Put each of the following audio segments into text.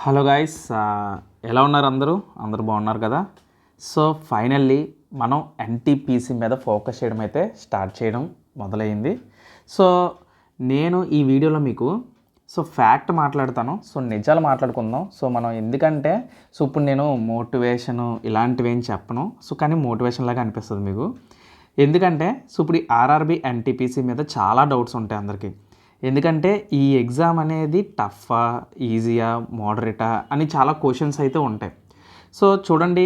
Hello guys, ఎలా ఉన్నారు అందరూ బాగున్నారు కదా. సో ఫైనల్లీ మనం ఎన్టీపీసీ మీద ఫోకస్ చేయడం అయితే స్టార్ట్ చేయడం మొదలైంది. సో నేను ఈ వీడియోలో మీకు ఫ్యాక్ట్ మాట్లాడతాను. సో నిజాలు మాట్లాడుకుందాం. సో మనం ఎందుకంటే ఇప్పుడు నేను మోటివేషను ఇలాంటివి ఏం చెప్పను. కానీ మోటివేషన్ లాగా అనిపిస్తుంది మీకు. ఎందుకంటే ఇప్పుడు ఈ ఆర్ఆర్బీ ఎన్టీపీసీ మీద చాలా డౌట్స్ ఉంటాయి అందరికీ. ఎందుకంటే ఈ ఎగ్జామ్ అనేది టఫా, ఈజీయా, మోడరేటా అని చాలా క్వశ్చన్స్ అయితే ఉంటాయి. సో చూడండి,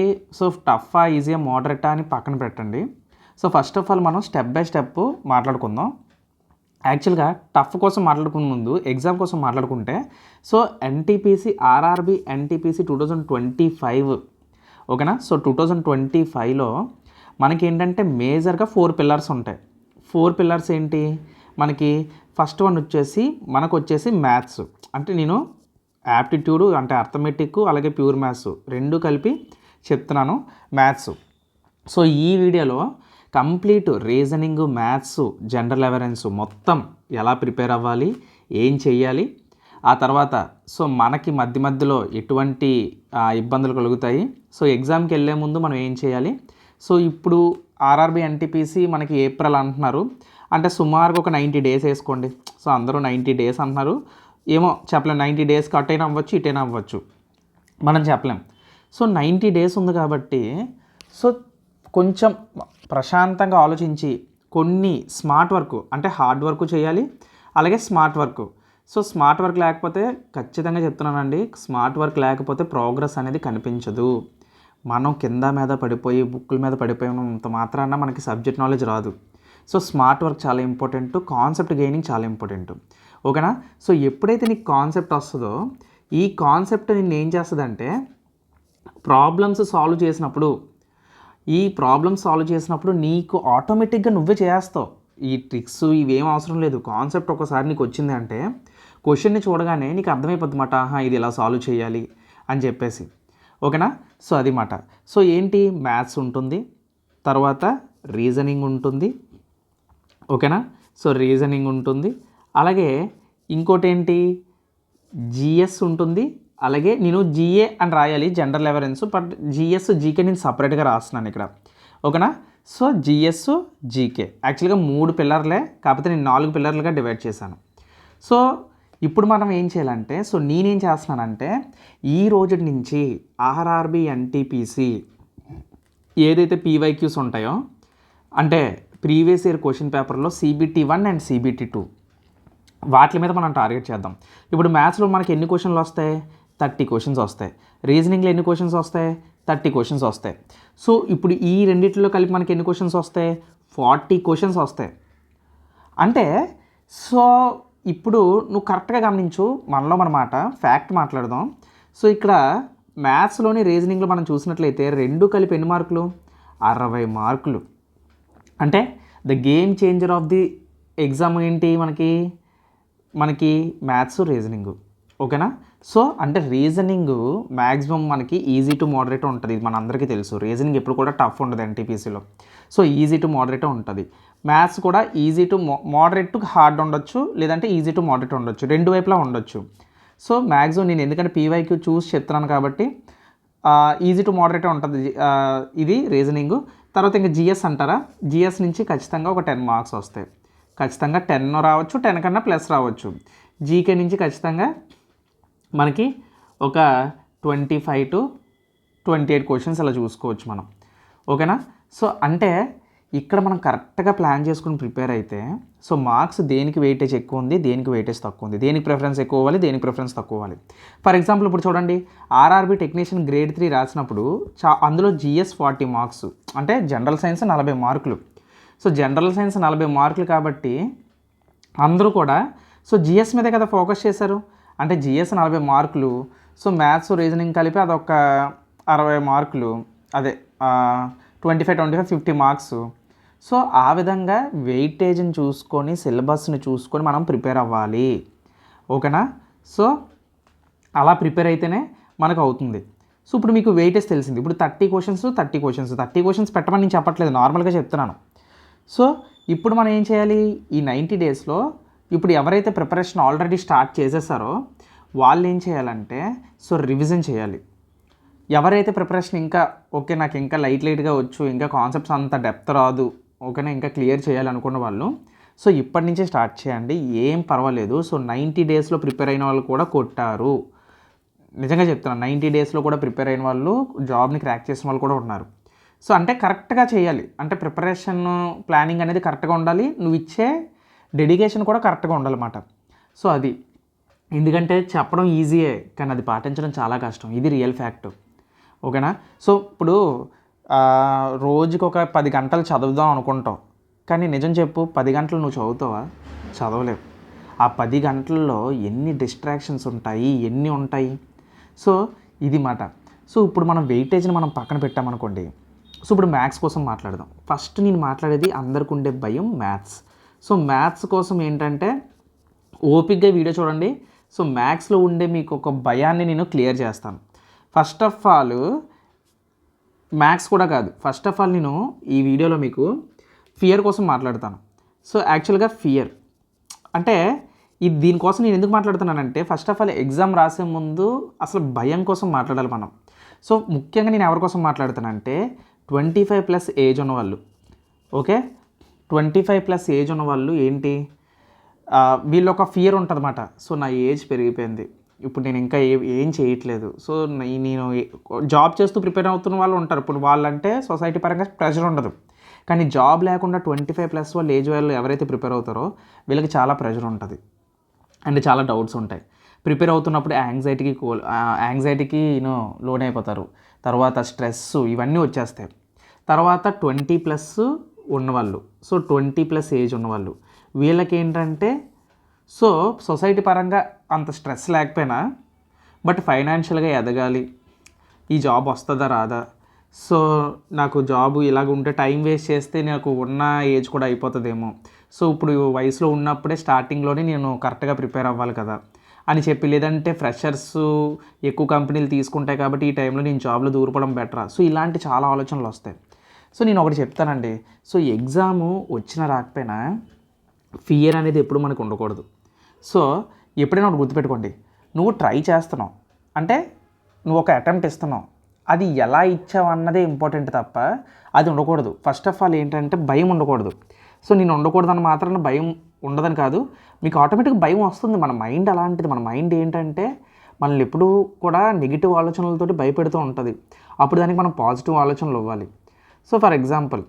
టఫా, ఈజీయా, మోడరేటా అని పక్కన పెట్టండి. ఫస్ట్ ఆఫ్ ఆల్ మనం స్టెప్ బై స్టెప్ మాట్లాడుకుందాం. యాక్చువల్గా టఫ్ కోసం మాట్లాడుకునే ముందు ఎగ్జామ్ కోసం మాట్లాడుకుంటే ఎన్టీపీసీ ఆర్ఆర్బీ ఎన్టీపీసీ 2025 ఓకేనా. 2025లో మనకి ఏంటంటే మేజర్గా 4 పిల్లర్స్ ఉంటాయి. 4 పిల్లర్స్ ఏంటి మనకి? ఫస్ట్ వన్ వచ్చేసి మ్యాథ్స్. అంటే నేను యాప్టిట్యూడ్ అంటే అర్థమెటిక్ అలాగే ప్యూర్ మ్యాథ్స్ రెండు కలిపి చెప్తున్నాను. మ్యాథ్స్. ఈ వీడియోలో కంప్లీట్ రీజనింగ్, మ్యాథ్స్, జనరల్ అవేరెన్స్ మొత్తం ఎలా ప్రిపేర్ అవ్వాలి, ఏం చెయ్యాలి, ఆ తర్వాత మనకి మధ్యలో ఎటువంటి ఇబ్బందులు కలుగుతాయి, ఎగ్జామ్కి వెళ్ళే ముందు మనం ఏం చేయాలి. ఇప్పుడు ఆర్ఆర్బీ ఎన్టీపీసీ మనకి ఏప్రిల్ అంటున్నారు. అంటే సుమారుగా ఒక 90 డేస్ వేసుకోండి. అందరూ 90 డేస్ అంటున్నారు. ఏమో చెప్పలేం, 90 డేస్కి అటైనా అవ్వచ్చు, ఇటైనా అవ్వచ్చు, మనం చెప్పలేం. 90 డేస్ ఉంది కాబట్టి కొంచెం ప్రశాంతంగా ఆలోచించి కొన్ని స్మార్ట్ వర్క్ అంటే హార్డ్ వర్క్ చేయాలి, అలాగే స్మార్ట్ వర్క్. స్మార్ట్ వర్క్ లేకపోతే ఖచ్చితంగా చెప్తున్నానండి, స్మార్ట్ వర్క్ లేకపోతే ప్రోగ్రెస్ అనేది కనిపించదు. మనం కింద మీద పడిపోయి బుక్కుల మీద పడిపోయినంత మాత్రాన మనకి సబ్జెక్ట్ నాలెడ్జ్ రాదు. స్మార్ట్ వర్క్ చాలా ఇంపార్టెంట్, కాన్సెప్ట్ గెయినింగ్ చాలా ఇంపార్టెంట్, ఓకేనా. ఎప్పుడైతే నీకు కాన్సెప్ట్ వస్తుందో ఈ కాన్సెప్ట్ నిన్ను ఏం చేస్తుందంటే ప్రాబ్లమ్స్ సాల్వ్ చేసినప్పుడు నీకు ఆటోమేటిక్గా నువ్వే చేస్తావు. ఈ ట్రిక్స్ ఇవేం అవసరం లేదు. కాన్సెప్ట్ ఒకసారి నీకు వచ్చింది అంటే క్వశ్చన్ని చూడగానే నీకు అర్థమైపోద్దిమాట, ఇది ఇలా సాల్వ్ చేయాలి అని చెప్పేసి, ఓకేనా. అది మాట. ఏంటి, మ్యాథ్స్ ఉంటుంది, తర్వాత రీజనింగ్ ఉంటుంది, ఓకేనా. రీజనింగ్ ఉంటుంది, అలాగే ఇంకోటి ఏంటి, జిఎస్ ఉంటుంది, అలాగే నేను జిఏ అని రాయాలి, జనరల్ అవేరెన్స్, బట్ జిఎస్ జీకే నేను సపరేట్గా రాస్తున్నాను ఇక్కడ, ఓకేనా. జిఎస్ జీకే యాక్చువల్గా 3 పిల్లర్లే, కాకపోతే నేను 4 పిల్లర్లుగా డివైడ్ చేశాను. ఇప్పుడు మనం ఏం చేయాలంటే నేనేం చేస్తున్నానంటే ఈ రోజు నుంచి ఆర్ఆర్బీ ఎన్టీపీసీ ఏదైతే పీవైక్యూస్ ఉంటాయో, అంటే ప్రీవియస్ ఇయర్ క్వశ్చన్ పేపర్లో CBT 1 అండ్ CBT 2 వాటి మీద మనం టార్గెట్ చేద్దాం. ఇప్పుడు మ్యాథ్స్లో మనకి ఎన్ని క్వశ్చన్లు వస్తాయి? 30 క్వశ్చన్స్ వస్తాయి. రీజనింగ్లో ఎన్ని క్వశ్చన్స్ వస్తాయి? 30 క్వశ్చన్స్ వస్తాయి. ఇప్పుడు ఈ రెండిట్లో కలిపి మనకి ఎన్ని క్వశ్చన్స్ వస్తాయి? 40 క్వశ్చన్స్ వస్తాయి. అంటే ఇప్పుడు నువ్వు కరెక్ట్గా గమనించు, మనలో మన మాట ఫ్యాక్ట్ మాట్లాడదాం. ఇక్కడ మ్యాథ్స్లోని రీజనింగ్లో మనం చూసినట్లయితే రెండు కలిపి ఎన్ని మార్కులు? 60 మార్కులు. అంటే the game changer of the exam ఏంటి మనకి మ్యాథ్స్, రీజనింగ్, ఓకేనా. అంటే రీజనింగ్ మ్యాక్సిమం మనకి ఈజీ టు మోడరేట్ ఉంటుంది. ఇది మన అందరికీ తెలుసు. రీజనింగ్ ఎప్పుడు కూడా టఫ్ ఉండదు ఎన్టీపీసీలో. ఈజీ టు మోడరేట్ ఉంటుంది. మ్యాథ్స్ కూడా easy to moderate to hard ఉండొచ్చు, లేదంటే ఈజీ టు మోడరేట్ ఉండొచ్చు, రెండు వైపులా ఉండొచ్చు. మ్యాక్సిమం నేను ఎందుకంటే పీవైక్యూ చూసి చెప్తున్నాను కాబట్టి ఈజీ టు మోడరేట్ ఉంటుంది ఇది రీజనింగ్. తర్వాత ఇంకా జిఎస్ అంటారా, జిఎస్ నుంచి ఖచ్చితంగా ఒక 10 మార్క్స్ వస్తాయి. ఖచ్చితంగా 10 రావచ్చు, 10 కన్నా ప్లస్ రావచ్చు. జీకే నుంచి ఖచ్చితంగా మనకి ఒక 25 to 28 క్వశ్చన్స్ అలా చూసుకోవచ్చు మనం, ఓకేనా. అంటే ఇక్కడ మనం కరెక్ట్గా ప్లాన్ చేసుకుని ప్రిపేర్ అయితే మార్క్స్ దేనికి వెయిటేజ్ ఎక్కువ ఉంది, దేనికి వెయిటేజ్ తక్కువ ఉంది, దేనికి ప్రిఫరెన్స్ ఎక్కువ ఇవ్వాలి, దేనికి ప్రిఫరెన్స్ తక్కువ ఇవ్వాలి. ఫర్ ఎగ్జాంపుల్ ఇప్పుడు చూడండి, ఆర్ఆర్బీ టెక్నీషియన్ గ్రేడ్ 3 రాసినప్పుడు అందులో జిఎస్ 40 మార్క్స్, అంటే జనరల్ సైన్స్ 40 మార్కులు. జనరల్ సైన్స్ 40 మార్కులు కాబట్టి అందరూ కూడా జిఎస్ మీదే కదా ఫోకస్ చేశారు. అంటే జిఎస్ 40 మార్కులు, మ్యాథ్స్, రీజనింగ్ కలిపి అదొక 60 మార్కులు, అదే 25, 50 మార్క్స్. ఆ విధంగా వెయిటేజ్ని చూసుకొని సిలబస్ని చూసుకొని మనం ప్రిపేర్ అవ్వాలి, ఓకేనా. అలా ప్రిపేర్ అయితేనే మనకు అవుతుంది. ఇప్పుడు మీకు వెయిటేజ్ తెలిసింది. ఇప్పుడు 30 క్వశ్చన్స్ పెట్టమని నేను చెప్పట్లేదు, నార్మల్గా చెప్తున్నాను. ఇప్పుడు మనం ఏం చేయాలి? ఈ 90 డేస్లో ఇప్పుడు ఎవరైతే ప్రిపరేషన్ ఆల్రెడీ స్టార్ట్ చేసేసారో వాళ్ళు ఏం చేయాలంటే సో రివిజన్ చేయాలి. ఎవరైతే ప్రిపరేషన్ ఇంకా ఓకే నాకు ఇంకా లైట్గా వచ్చు, ఇంకా కాన్సెప్ట్స్ అంత డెప్త్ రాదు, ఓకేనా, ఇంకా క్లియర్ చేయాలనుకున్న వాళ్ళు సో ఇప్పటి నుంచే స్టార్ట్ చేయండి, ఏం పర్వాలేదు. సో 90 డేస్లో ప్రిపేర్ అయిన వాళ్ళు కూడా కొట్టారు, నిజంగా చెప్తున్నాను. 90 డేస్లో కూడా ప్రిపేర్ అయిన వాళ్ళు, జాబ్ని క్రాక్ చేసిన వాళ్ళు కూడా ఉన్నారు. సో అంటే కరెక్ట్గా చేయాలి, అంటే ప్రిపరేషన్ ప్లానింగ్ అనేది కరెక్ట్గా ఉండాలి, నువ్వు ఇచ్చే డెడికేషన్ కూడా కరెక్ట్గా ఉండాలన్నమాట. సో అది ఎందుకంటే చెప్పడం ఈజీయే కానీ అది పాటించడం చాలా కష్టం, ఇది రియల్ ఫ్యాక్ట్, ఓకేనా. సో ఇప్పుడు రోజుకి ఒక 10 గంటలు చదువుదాం అనుకుంటావు, కానీ నిజం చెప్పు 10 గంటలు నువ్వు చదువుతావా? చదవలేవు. ఆ 10 గంటల్లో ఎన్ని డిస్ట్రాక్షన్స్ ఉంటాయి, ఎన్ని ఉంటాయి. సో ఇది మాట. సో ఇప్పుడు మనం వెయిటేజ్ని మనం పక్కన పెట్టామనుకోండి. సో ఇప్పుడు మ్యాథ్స్ కోసం మాట్లాడదాం. ఫస్ట్ నేను మాట్లాడేది అందరికి ఉండే భయం మ్యాథ్స్. సో మ్యాథ్స్ కోసం ఏంటంటే ఓపిక్గా వీడియో చూడండి. సో మ్యాథ్స్లో ఉండే మీకు ఒక భయాన్ని నేను క్లియర్ చేస్తాను. ఫస్ట్ ఆఫ్ ఆల్ మ్యాథ్స్ కూడా కాదు, ఫస్ట్ ఆఫ్ ఆల్ నేను ఈ వీడియోలో మీకు ఫియర్ కోసం మాట్లాడతాను. సో యాక్చువల్గా ఫియర్ అంటే దీనికోసం నేను ఎందుకు మాట్లాడుతున్నానంటే ఫస్ట్ ఆఫ్ ఆల్ ఎగ్జామ్ రాసే ముందు అసలు భయం కోసం మాట్లాడాలి మనం. సో ముఖ్యంగా నేను ఎవరి కోసం మాట్లాడుతానంటే 25+ ఏజ్ ఉన్నవాళ్ళు, ఓకే, 25+ ఏజ్ ఉన్నవాళ్ళు ఏంటి వీళ్ళు ఒక ఫియర్ ఉంటుందన్నమాట. సో నా ఏజ్ పెరిగిపోయింది, ఇప్పుడు నేను ఇంకా ఏం చేయట్లేదు, సో నేను జాబ్ చేస్తూ ప్రిపేర్ అవుతున్న వాళ్ళు ఉంటారు. ఇప్పుడు వాళ్ళంటే సొసైటీ పరంగా ప్రెషర్ ఉండదు, కానీ జాబ్ లేకుండా 25+ వాళ్ళు ఏజ్ వాళ్ళు ఎవరైతే ప్రిపేర్ అవుతారో వీళ్ళకి చాలా ప్రెషర్ ఉంటుంది అండ్ చాలా డౌట్స్ ఉంటాయి. ప్రిపేర్ అవుతున్నప్పుడు యాంగ్జైటీకి లోన్ అయిపోతారు, తర్వాత స్ట్రెస్ ఇవన్నీ వచ్చేస్తాయి. తర్వాత 20+ ఉన్నవాళ్ళు, సో 20+ ఏజ్ ఉన్నవాళ్ళు వీళ్ళకి ఏంటంటే సో సొసైటీ పరంగా అంత స్ట్రెస్ లేకపోయినా బట్ ఫైనాన్షియల్గా ఎదగాలి, ఈ జాబ్ వస్తుందా రాదా, సో నాకు జాబు ఇలాగ ఉంటే టైం వేస్ట్ చేస్తే నాకు ఉన్న ఏజ్ కూడా అయిపోతుందేమో, సో ఇప్పుడు వయసులో ఉన్నప్పుడే స్టార్టింగ్లోనే నేను కరెక్ట్గా ప్రిపేర్ అవ్వాలి కదా అని చెప్పి, లేదంటే ఫ్రెషర్స్ ఎక్కువ కంపెనీలు తీసుకుంటాయి కాబట్టి ఈ టైంలో నేను జాబ్లో దూరిపోవడం బెటరా, సో ఇలాంటి చాలా ఆలోచనలు వస్తాయి. సో నేను ఒకటి చెప్తానండి, సో ఎగ్జాము వచ్చినా రాకపోయినా ఫియర్ అనేది ఎప్పుడు మనకు ఉండకూడదు. సో ఎప్పుడైనా ఒకటి గుర్తుపెట్టుకోండి, నువ్వు ట్రై చేస్తున్నావు అంటే నువ్వు ఒక అటెంప్ట్ ఇస్తున్నావు, అది ఎలా ఇచ్చావు అన్నదే ఇంపార్టెంట్ తప్ప అది ఉండకూడదు. ఫస్ట్ ఆఫ్ ఆల్ ఏంటంటే భయం ఉండకూడదు. సో నేను ఉండకూడదని మాత్రాన భయం ఉండదని కాదు, మీకు ఆటోమేటిక్గా భయం వస్తుంది. మన మైండ్ అలాంటిది, మన మైండ్ ఏంటంటే మనల్ని ఎప్పుడూ కూడా నెగిటివ్ ఆలోచనలతోటి భయపెడుతూ ఉంటుంది. అప్పుడు దానికి మనం పాజిటివ్ ఆలోచనలు ఇవ్వాలి. సో ఫర్ ఎగ్జాంపుల్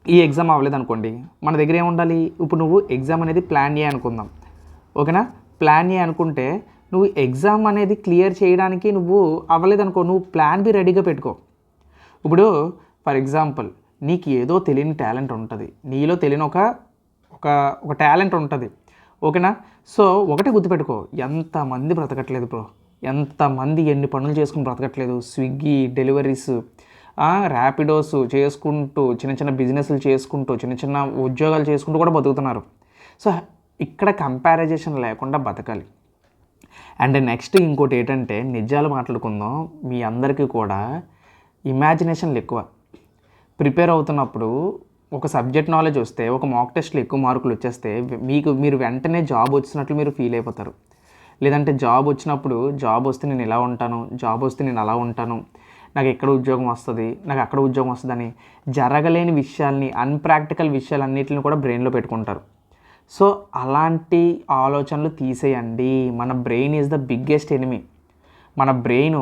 ఈ ఎగ్జామ్ అవ్వలేదు అనుకోండి, మన దగ్గర ఏముండాలి, ఇప్పుడు నువ్వు ఎగ్జామ్ అనేది ప్లాన్ ఏ అనుకుందాం, ఓకేనా. ప్లాన్ ఏ అనుకుంటే నువ్వు ఎగ్జామ్ అనేది క్లియర్ చేయడానికి నువ్వు అవ్వలేదనుకో, నువ్వు ప్లాన్ బి రెడీగా పెట్టుకో. ఇప్పుడు ఫర్ ఎగ్జాంపుల్ నీకు ఏదో తెలియని టాలెంట్ ఉంటుంది, నీలో తెలియని ఒక టాలెంట్ ఉంటుంది, ఓకేనా. సో ఒకటే గుర్తుపెట్టుకో, ఎంతమంది బ్రతకట్లేదు బ్రో, ఎంతమంది ఎన్ని పనులు చేసుకుని బ్రతకట్లేదు, స్విగ్గీ డెలివరీస్, ర్యాపిడోస్ చేసుకుంటూ, చిన్న చిన్న బిజినెస్లు చేసుకుంటూ, చిన్న చిన్న ఉద్యోగాలు చేసుకుంటూ కూడా బతుకుతున్నారు. సో ఇక్కడ కంపారిజేషన్ లేకుండా బతకాలి. అండ్ నెక్స్ట్ ఇంకోటి ఏంటంటే నిజాలు మాట్లాడుకుందాం, మీ అందరికీ కూడా ఇమాజినేషన్లు ఎక్కువ. ప్రిపేర్ అవుతున్నప్పుడు ఒక సబ్జెక్ట్ నాలెడ్జ్ వస్తే, ఒక మాక్ టెస్ట్లో ఎక్కువ మార్కులు వచ్చేస్తే మీరు వెంటనే జాబ్ వచ్చినట్లు మీరు ఫీల్ అయిపోతారు. లేదంటే జాబ్ వచ్చినప్పుడు జాబ్ వస్తే నేను ఇలా ఉంటాను, జాబ్ వస్తే నేను అలా ఉంటాను, నాకు ఎక్కడ ఉద్యోగం వస్తుంది, నాకు అక్కడ ఉద్యోగం వస్తుందని జరగలేని విషయాల్ని, అన్ప్రాక్టికల్ విషయాలన్నిటిని కూడా బ్రెయిన్లో పెట్టుకుంటారు. సో అలాంటి ఆలోచనలు తీసేయండి. మన brain is the biggest enemy. మన బ్రెయిన్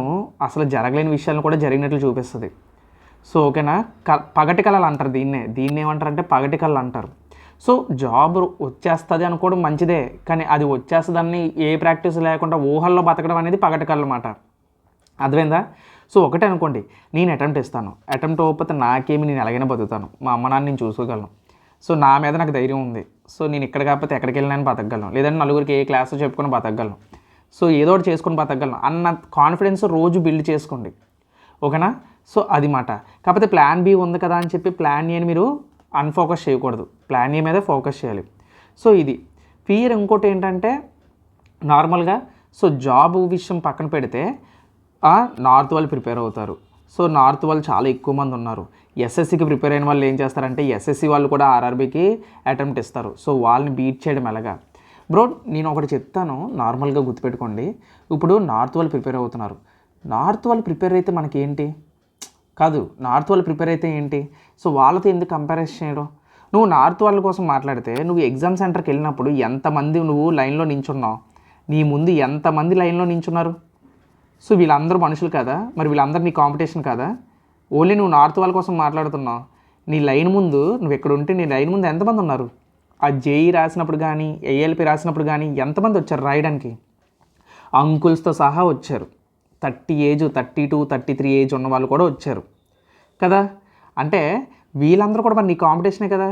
అసలు జరగలేని విషయాలను కూడా జరిగినట్లు చూపిస్తుంది. సో ఓకేనా, పగటి కళలు అంటారు దీన్ని ఏమంటారంటే పగటి కళలు అంటారు. సో జాబ్ వచ్చేస్తుంది అనుకోవడం మంచిదే, కానీ అది వచ్చేస్తుందని ఏ ప్రాక్టీస్ లేకుండా ఊహల్లో బతకడం అనేది పగటి కళ అన్నమాట. అర్థమైందా? సో ఒకటే అనుకోండి, నేను అటెంప్ట్ ఇస్తాను, అటెంప్ట్ అవ్వకపోతే నాకేమి, నేను ఎలాగైనా బతుకుతాను, మా అమ్మ నాన్న నేను చూసుకోగలను, సో నా మీద నాకు ధైర్యం ఉంది, సో నేను ఇక్కడ కాకపోతే ఎక్కడికి వెళ్ళినా బతకగలను, లేదంటే నలుగురికి ఏ క్లాస్ చెప్పుకొని బతకగలను, సో ఏదో ఒకటి చేసుకొని బతకగలను అన్న కాన్ఫిడెన్స్ రోజు బిల్డ్ చేసుకోండి, ఓకేనా. సో అది మాట. కాకపోతే ప్లాన్ బి ఉంది కదా అని చెప్పి ప్లాన్ ఏని మీరు అన్ఫోకస్ చేయకూడదు, ప్లాన్ ఏ మీదే ఫోకస్ చేయాలి. సో ఇది ఫియర్. ఇంకోటి ఏంటంటే నార్మల్గా సో జాబ్ విషయం పక్కన పెడితే నార్త్ వాళ్ళు ప్రిపేర్ అవుతారు. సో నార్త్ వాళ్ళు చాలా ఎక్కువ మంది ఉన్నారు. ఎస్ఎస్సికి ప్రిపేర్ అయిన వాళ్ళు ఏం చేస్తారంటే ఎస్ఎస్సి వాళ్ళు కూడా ఆర్ఆర్బీకి అటెంప్ట్ ఇస్తారు. సో వాళ్ళని బీట్ చేయడం ఎలాగా, బ్రో నేను ఒకటి చెప్తాను, నార్మల్గా గుర్తుపెట్టుకోండి. ఇప్పుడు నార్త్ వాళ్ళు ప్రిపేర్ అవుతున్నారు. నార్త్ వాళ్ళు ప్రిపేర్ అయితే మనకేంటి? కాదు, నార్త్ వాళ్ళు ప్రిపేర్ అయితే ఏంటి? సో వాళ్ళతో ఎందుకు కంపారిజన్ చేయడం? నువ్వు నార్త్ వాళ్ళ కోసం మాట్లాడితే నువ్వు ఎగ్జామ్ సెంటర్కి వెళ్ళినప్పుడు ఎంతమంది నువ్వు లైన్లో నించున్నావు? నీ ముందు ఎంతమంది లైన్లో నించున్నారు? సో వీళ్ళందరూ మనుషులు కదా, మరి వీళ్ళందరూ నీ కాంపిటీషన్ కదా? ఓన్లీ నువ్వు నార్త్ వాళ్ళ కోసం మాట్లాడుతున్నావు. నీ లైన్ ముందు నువ్వు ఎక్కడ ఉంటే నీ లైన్ ముందు ఎంతమంది ఉన్నారు? ఆ జేఈ రాసినప్పుడు కానీ ఏఎల్పి రాసినప్పుడు కానీ ఎంతమంది వచ్చారు రాయడానికి? అంకుల్స్తో సహా వచ్చారు. 30 ఏజ్, 32, 33 ఏజ్ ఉన్న వాళ్ళు కూడా వచ్చారు కదా. అంటే వీళ్ళందరూ కూడా మరి నీ కాంపిటీషనే కదా.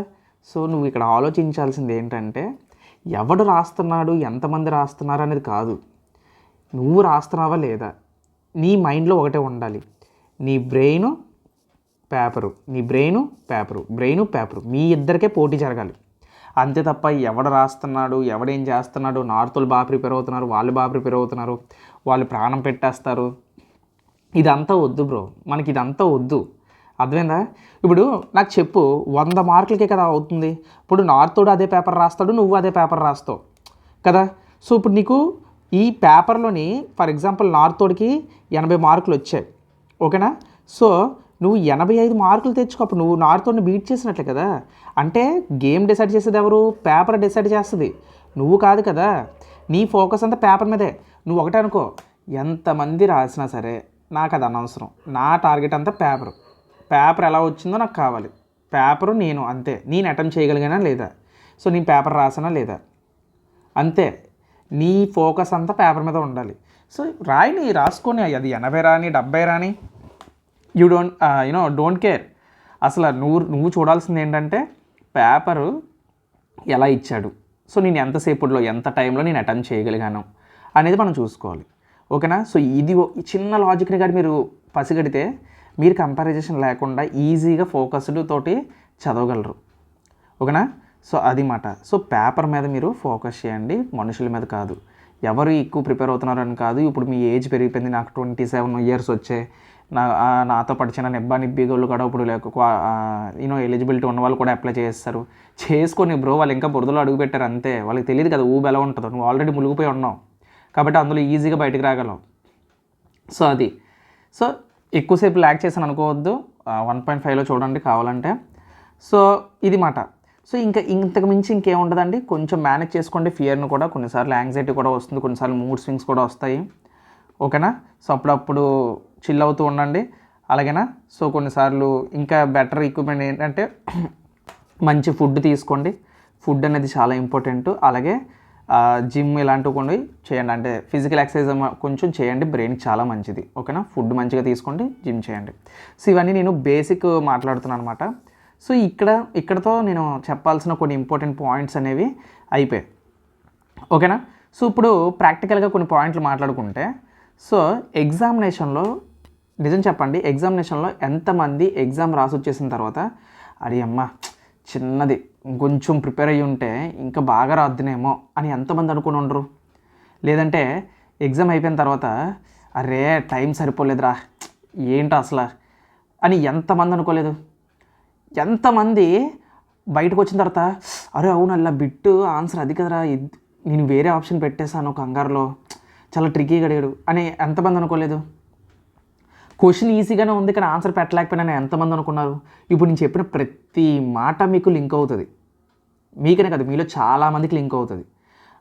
సో నువ్వు ఇక్కడ ఆలోచించాల్సింది ఏంటంటే ఎవడు రాస్తున్నాడు, ఎంతమంది రాస్తున్నారు అనేది కాదు, నువ్వు రాస్తున్నావా లేదా. నీ మైండ్లో ఒకటే ఉండాలి, నీ బ్రెయిన్ పేపరు, నీ బ్రెయిన్ పేపరు మీ ఇద్దరికే పోటీ జరగాలి. అంతే తప్ప ఎవడు రాస్తున్నాడు, ఎవడేం చేస్తున్నాడు, నార్తులు బాగా ప్రిపేర్ అవుతున్నారు, వాళ్ళు బాగా ప్రిపేర్ అవుతున్నారు, వాళ్ళు ప్రాణం పెట్టేస్తారు, ఇదంతా వద్దు బ్రో. మనకి ఇదంతా వద్దు, అర్థమైందా? ఇప్పుడు నాకు చెప్పు, 100 మార్కులకే కదా అవుతుంది. ఇప్పుడు నార్తోడు అదే పేపర్ రాస్తాడు, నువ్వు అదే పేపర్ రాస్తావు కదా. సో ఇప్పుడు నీకు ఈ పేపర్లోని ఫర్ ఎగ్జాంపుల్ నార్తోడికి 80 మార్కులు వచ్చాయి, ఓకేనా. సో నువ్వు 85 మార్కులు తెచ్చుకో, అప్పుడు నువ్వు నార్తోని బీట్ చేసినట్లే కదా. అంటే గేమ్ డిసైడ్ చేసేది ఎవరు? పేపర్ డిసైడ్ చేస్తుంది, నువ్వు కాదు కదా. నీ ఫోకస్ అంతా పేపర్ మీదే. నువ్వు ఒకటే అనుకో, ఎంతమంది రాసినా సరే నాకు అది అనవసరం, నా టార్గెట్ అంతా పేపర్ ఎలా వచ్చిందో నాకు కావాలి, పేపరు నేను అంతే. నేను అటెంప్ట్ చేయగలిగానా లేదా, సో నేను పేపర్ రాసానా లేదా, అంతే. నీ ఫోకస్ అంతా పేపర్ మీద ఉండాలి. సో రాయిని రాసుకొని, అది 80 రాని 70 రాని, యూ డోంట్ కేర్. అసలు నువ్వు చూడాల్సింది ఏంటంటే పేపరు ఎలా ఇచ్చాడు, సో నేను ఎంతసేపులో ఎంత టైంలో నేను అటెంప్ట్ చేయగలిగాను అనేది మనం చూసుకోవాలి, ఓకేనా. సో ఇది చిన్న లాజిక్ని కానీ మీరు పసిగడితే మీరు కంపారిజేషన్ లేకుండా ఈజీగా ఫోకస్డ్ తోటి చదవగలరు, ఓకేనా. సో అది మాట. సో పేపర్ మీద మీరు ఫోకస్ చేయండి, మనుషుల మీద కాదు. ఎవరు ఎక్కువ ప్రిపేర్ అవుతున్నారని కాదు. ఇప్పుడు మీ ఏజ్ పెరిగిపోయింది, నాకు 27 ఇయర్స్ వచ్చాయి, నాతో పాటు చిన్న నిబ్బిగోళ్ళు కూడా ఇప్పుడు ఎలిజిబిలిటీ ఉన్న వాళ్ళు కూడా అప్లై చేస్తారు. చేసుకొని బ్రో, వాళ్ళు ఇంకా బురదలో అడుగుపెట్టారు అంతే, వాళ్ళకి తెలియదు కదా ఊబి ఎలా ఉంటుందో. నువ్వు ఆల్రెడీ మునిగిపోయి ఉన్నావు కాబట్టి అందులో ఈజీగా బయటకు రాగలవు. సో అది. సో ఎక్కువసేపు ల్యాక్ చేశాను అనుకోవద్దు, 1.5లో చూడండి కావాలంటే. సో ఇది మాట. సో ఇంతకు మించి ఇంకేముంటుందండి, కొంచెం మేనేజ్ చేసుకోండి ఫియర్ను కూడా. కొన్నిసార్లు యాంగ్జైటీ కూడా వస్తుంది, కొన్నిసార్లు మూడ్ స్వింగ్స్ కూడా వస్తాయి, ఓకేనా. సో అప్పుడప్పుడు చిల్ అవుతూ ఉండండి, అలాగేనా. సో కొన్నిసార్లు ఇంకా బెటర్ ఎక్విప్మెంట్ ఏంటంటే మంచి ఫుడ్ తీసుకోండి, ఫుడ్ అనేది చాలా ఇంపార్టెంట్. అలాగే జిమ్ ఇలాంటివి కొన్ని చేయండి, అంటే ఫిజికల్ ఎక్సర్సైజ్ కొంచెం చేయండి, బ్రెయిన్కి చాలా మంచిది, ఓకేనా. ఫుడ్ మంచిగా తీసుకోండి, జిమ్ చేయండి. సో ఇవన్నీ నేను బేసిక్ మాట్లాడుతున్నాను అనమాట. సో ఇక్కడతో నేను చెప్పాల్సిన కొన్ని ఇంపార్టెంట్ పాయింట్స్ అనేవి అయిపోయాయి, ఓకేనా. సో ఇప్పుడు ప్రాక్టికల్గా కొన్ని పాయింట్లు మాట్లాడుకుంటే, సో ఎగ్జామినేషన్లో నిజం చెప్పండి, ఎగ్జామినేషన్లో ఎంతమంది ఎగ్జామ్ రాసి వచ్చేసిన తర్వాత అది అమ్మ చిన్నది కొంచెం ప్రిపేర్ అయ్యి ఉంటే ఇంకా బాగా రాద్దునేమో అని ఎంతమంది అనుకుని ఉండరు? లేదంటే ఎగ్జామ్ అయిపోయిన తర్వాత అరే టైం సరిపోలేదురా ఏంటో అసలు అని ఎంతమంది అనుకోలేదు? ఎంతమంది బయటకు వచ్చిన తర్వాత అరే అవును అలా బిట్టు ఆన్సర్ అది కదరా, నేను వేరే ఆప్షన్ పెట్టేశాను కంగారులో, చాలా ట్రిక్కీగా అడిగాడు అని ఎంతమంది అనుకోలేదు? క్వశ్చన్ ఈజీగానే ఉంది కానీ ఆన్సర్ పెట్టలేకపోయినా ఎంతమంది అనుకున్నారు? ఇప్పుడు నేను చెప్పిన ప్రతి మాట మీకు లింక్ అవుతుంది, మీకనే కదా మీలో చాలామందికి లింక్ అవుతుంది.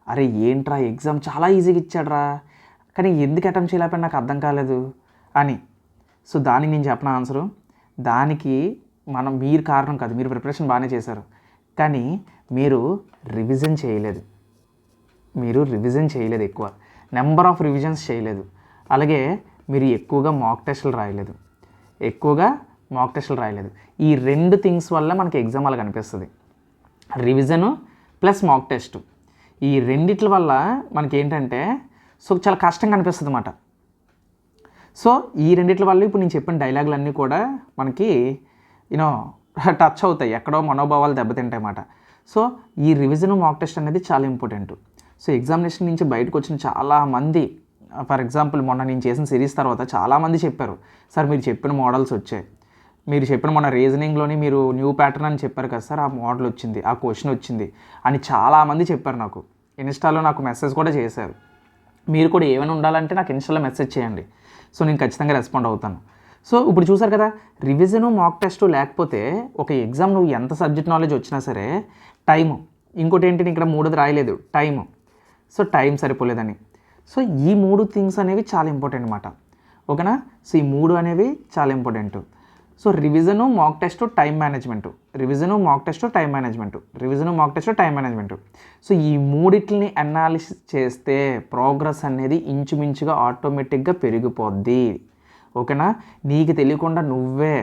అరే ఏంట్రా ఎగ్జామ్ చాలా ఈజీగా ఇచ్చాడ్రా కానీ ఎందుకు అటెంప్ట్ చేయలేకపోయినా నాకు అర్థం కాలేదు అని. సో దానికి నేను చెప్పిన ఆన్సరు, దానికి మీరు కారణం కాదు, మీరు ప్రిపరేషన్ బాగానే చేశారు కానీ మీరు రివిజన్ చేయలేదు, ఎక్కువ నెంబర్ ఆఫ్ రివిజన్స్ చేయలేదు. అలాగే మీరు ఎక్కువగా మాక్ టెస్టులు రాయలేదు, ఈ 2 థింగ్స్ వల్ల మనకి ఎగ్జామ్ అలా కనిపిస్తుంది. రివిజను ప్లస్ మాక్ టెస్ట్, ఈ రెండిట్ల వల్ల మనకి ఏంటంటే సో చాలా కష్టంగా అనిపిస్తుంది అన్నమాట. సో ఈ రెండిట్ల వల్ల ఇప్పుడు నేను చెప్పిన డైలాగులన్నీ కూడా మనకి టచ్ అవుతాయి, ఎక్కడో మనోభావాలు దెబ్బతింటాయి అన్నమాట. సో ఈ రివిజన్ మాక్ టెస్ట్ అనేది చాలా ఇంపార్టెంట్. సో ఎగ్జామినేషన్ నుంచి బయటకు వచ్చిన చాలామంది, ఫర్ ఎగ్జాంపుల్ మొన్న నేను చేసిన సిరీస్ తర్వాత చాలామంది చెప్పారు సార్ మీరు చెప్పిన మోడల్స్ వచ్చాయి, మీరు చెప్పిన మొన్న రీజనింగ్లోని మీరు న్యూ ప్యాటర్న్ అని చెప్పారు కదా సార్, ఆ మోడల్ వచ్చింది, ఆ క్వశ్చన్ వచ్చింది అని చాలామంది చెప్పారు నాకు. ఇన్స్టాలో నాకు మెసేజ్ కూడా చేశారు. మీరు కూడా ఏమైనా ఉండాలంటే నాకు ఇన్స్టాలో మెసేజ్ చేయండి, సో నేను ఖచ్చితంగా రెస్పాండ్ అవుతాను. సో ఇప్పుడు చూసారు కదా, రివిజను మాక్ టెస్ట్ లేకపోతే ఒక ఎగ్జామ్ నువ్వు ఎంత సబ్జెక్ట్ నాలెడ్జ్ వచ్చినా సరే టైము, ఇంకోటి ఏంటి నేను ఇక్కడ మూడోది రాయలేదు టైము, సో టైం సరిపోలేదని. సో ఈ 3 థింగ్స్ అనేవి చాలా ఇంపార్టెంట్ అనమాట. ఓకేనా? సో ఈ 3 అనేవి చాలా important. So revision mock test time management, revision mock test time management, revision mock test time management. So ఈ మూడిటిని అనాలిసిస్ చేస్తే ప్రోగ్రెస్ అనేది ఇంచుమించుగా ఆటోమేటిక్గా పెరిగిపోద్ది. ఓకేనా? నీకు తెలియకుండా నువ్వే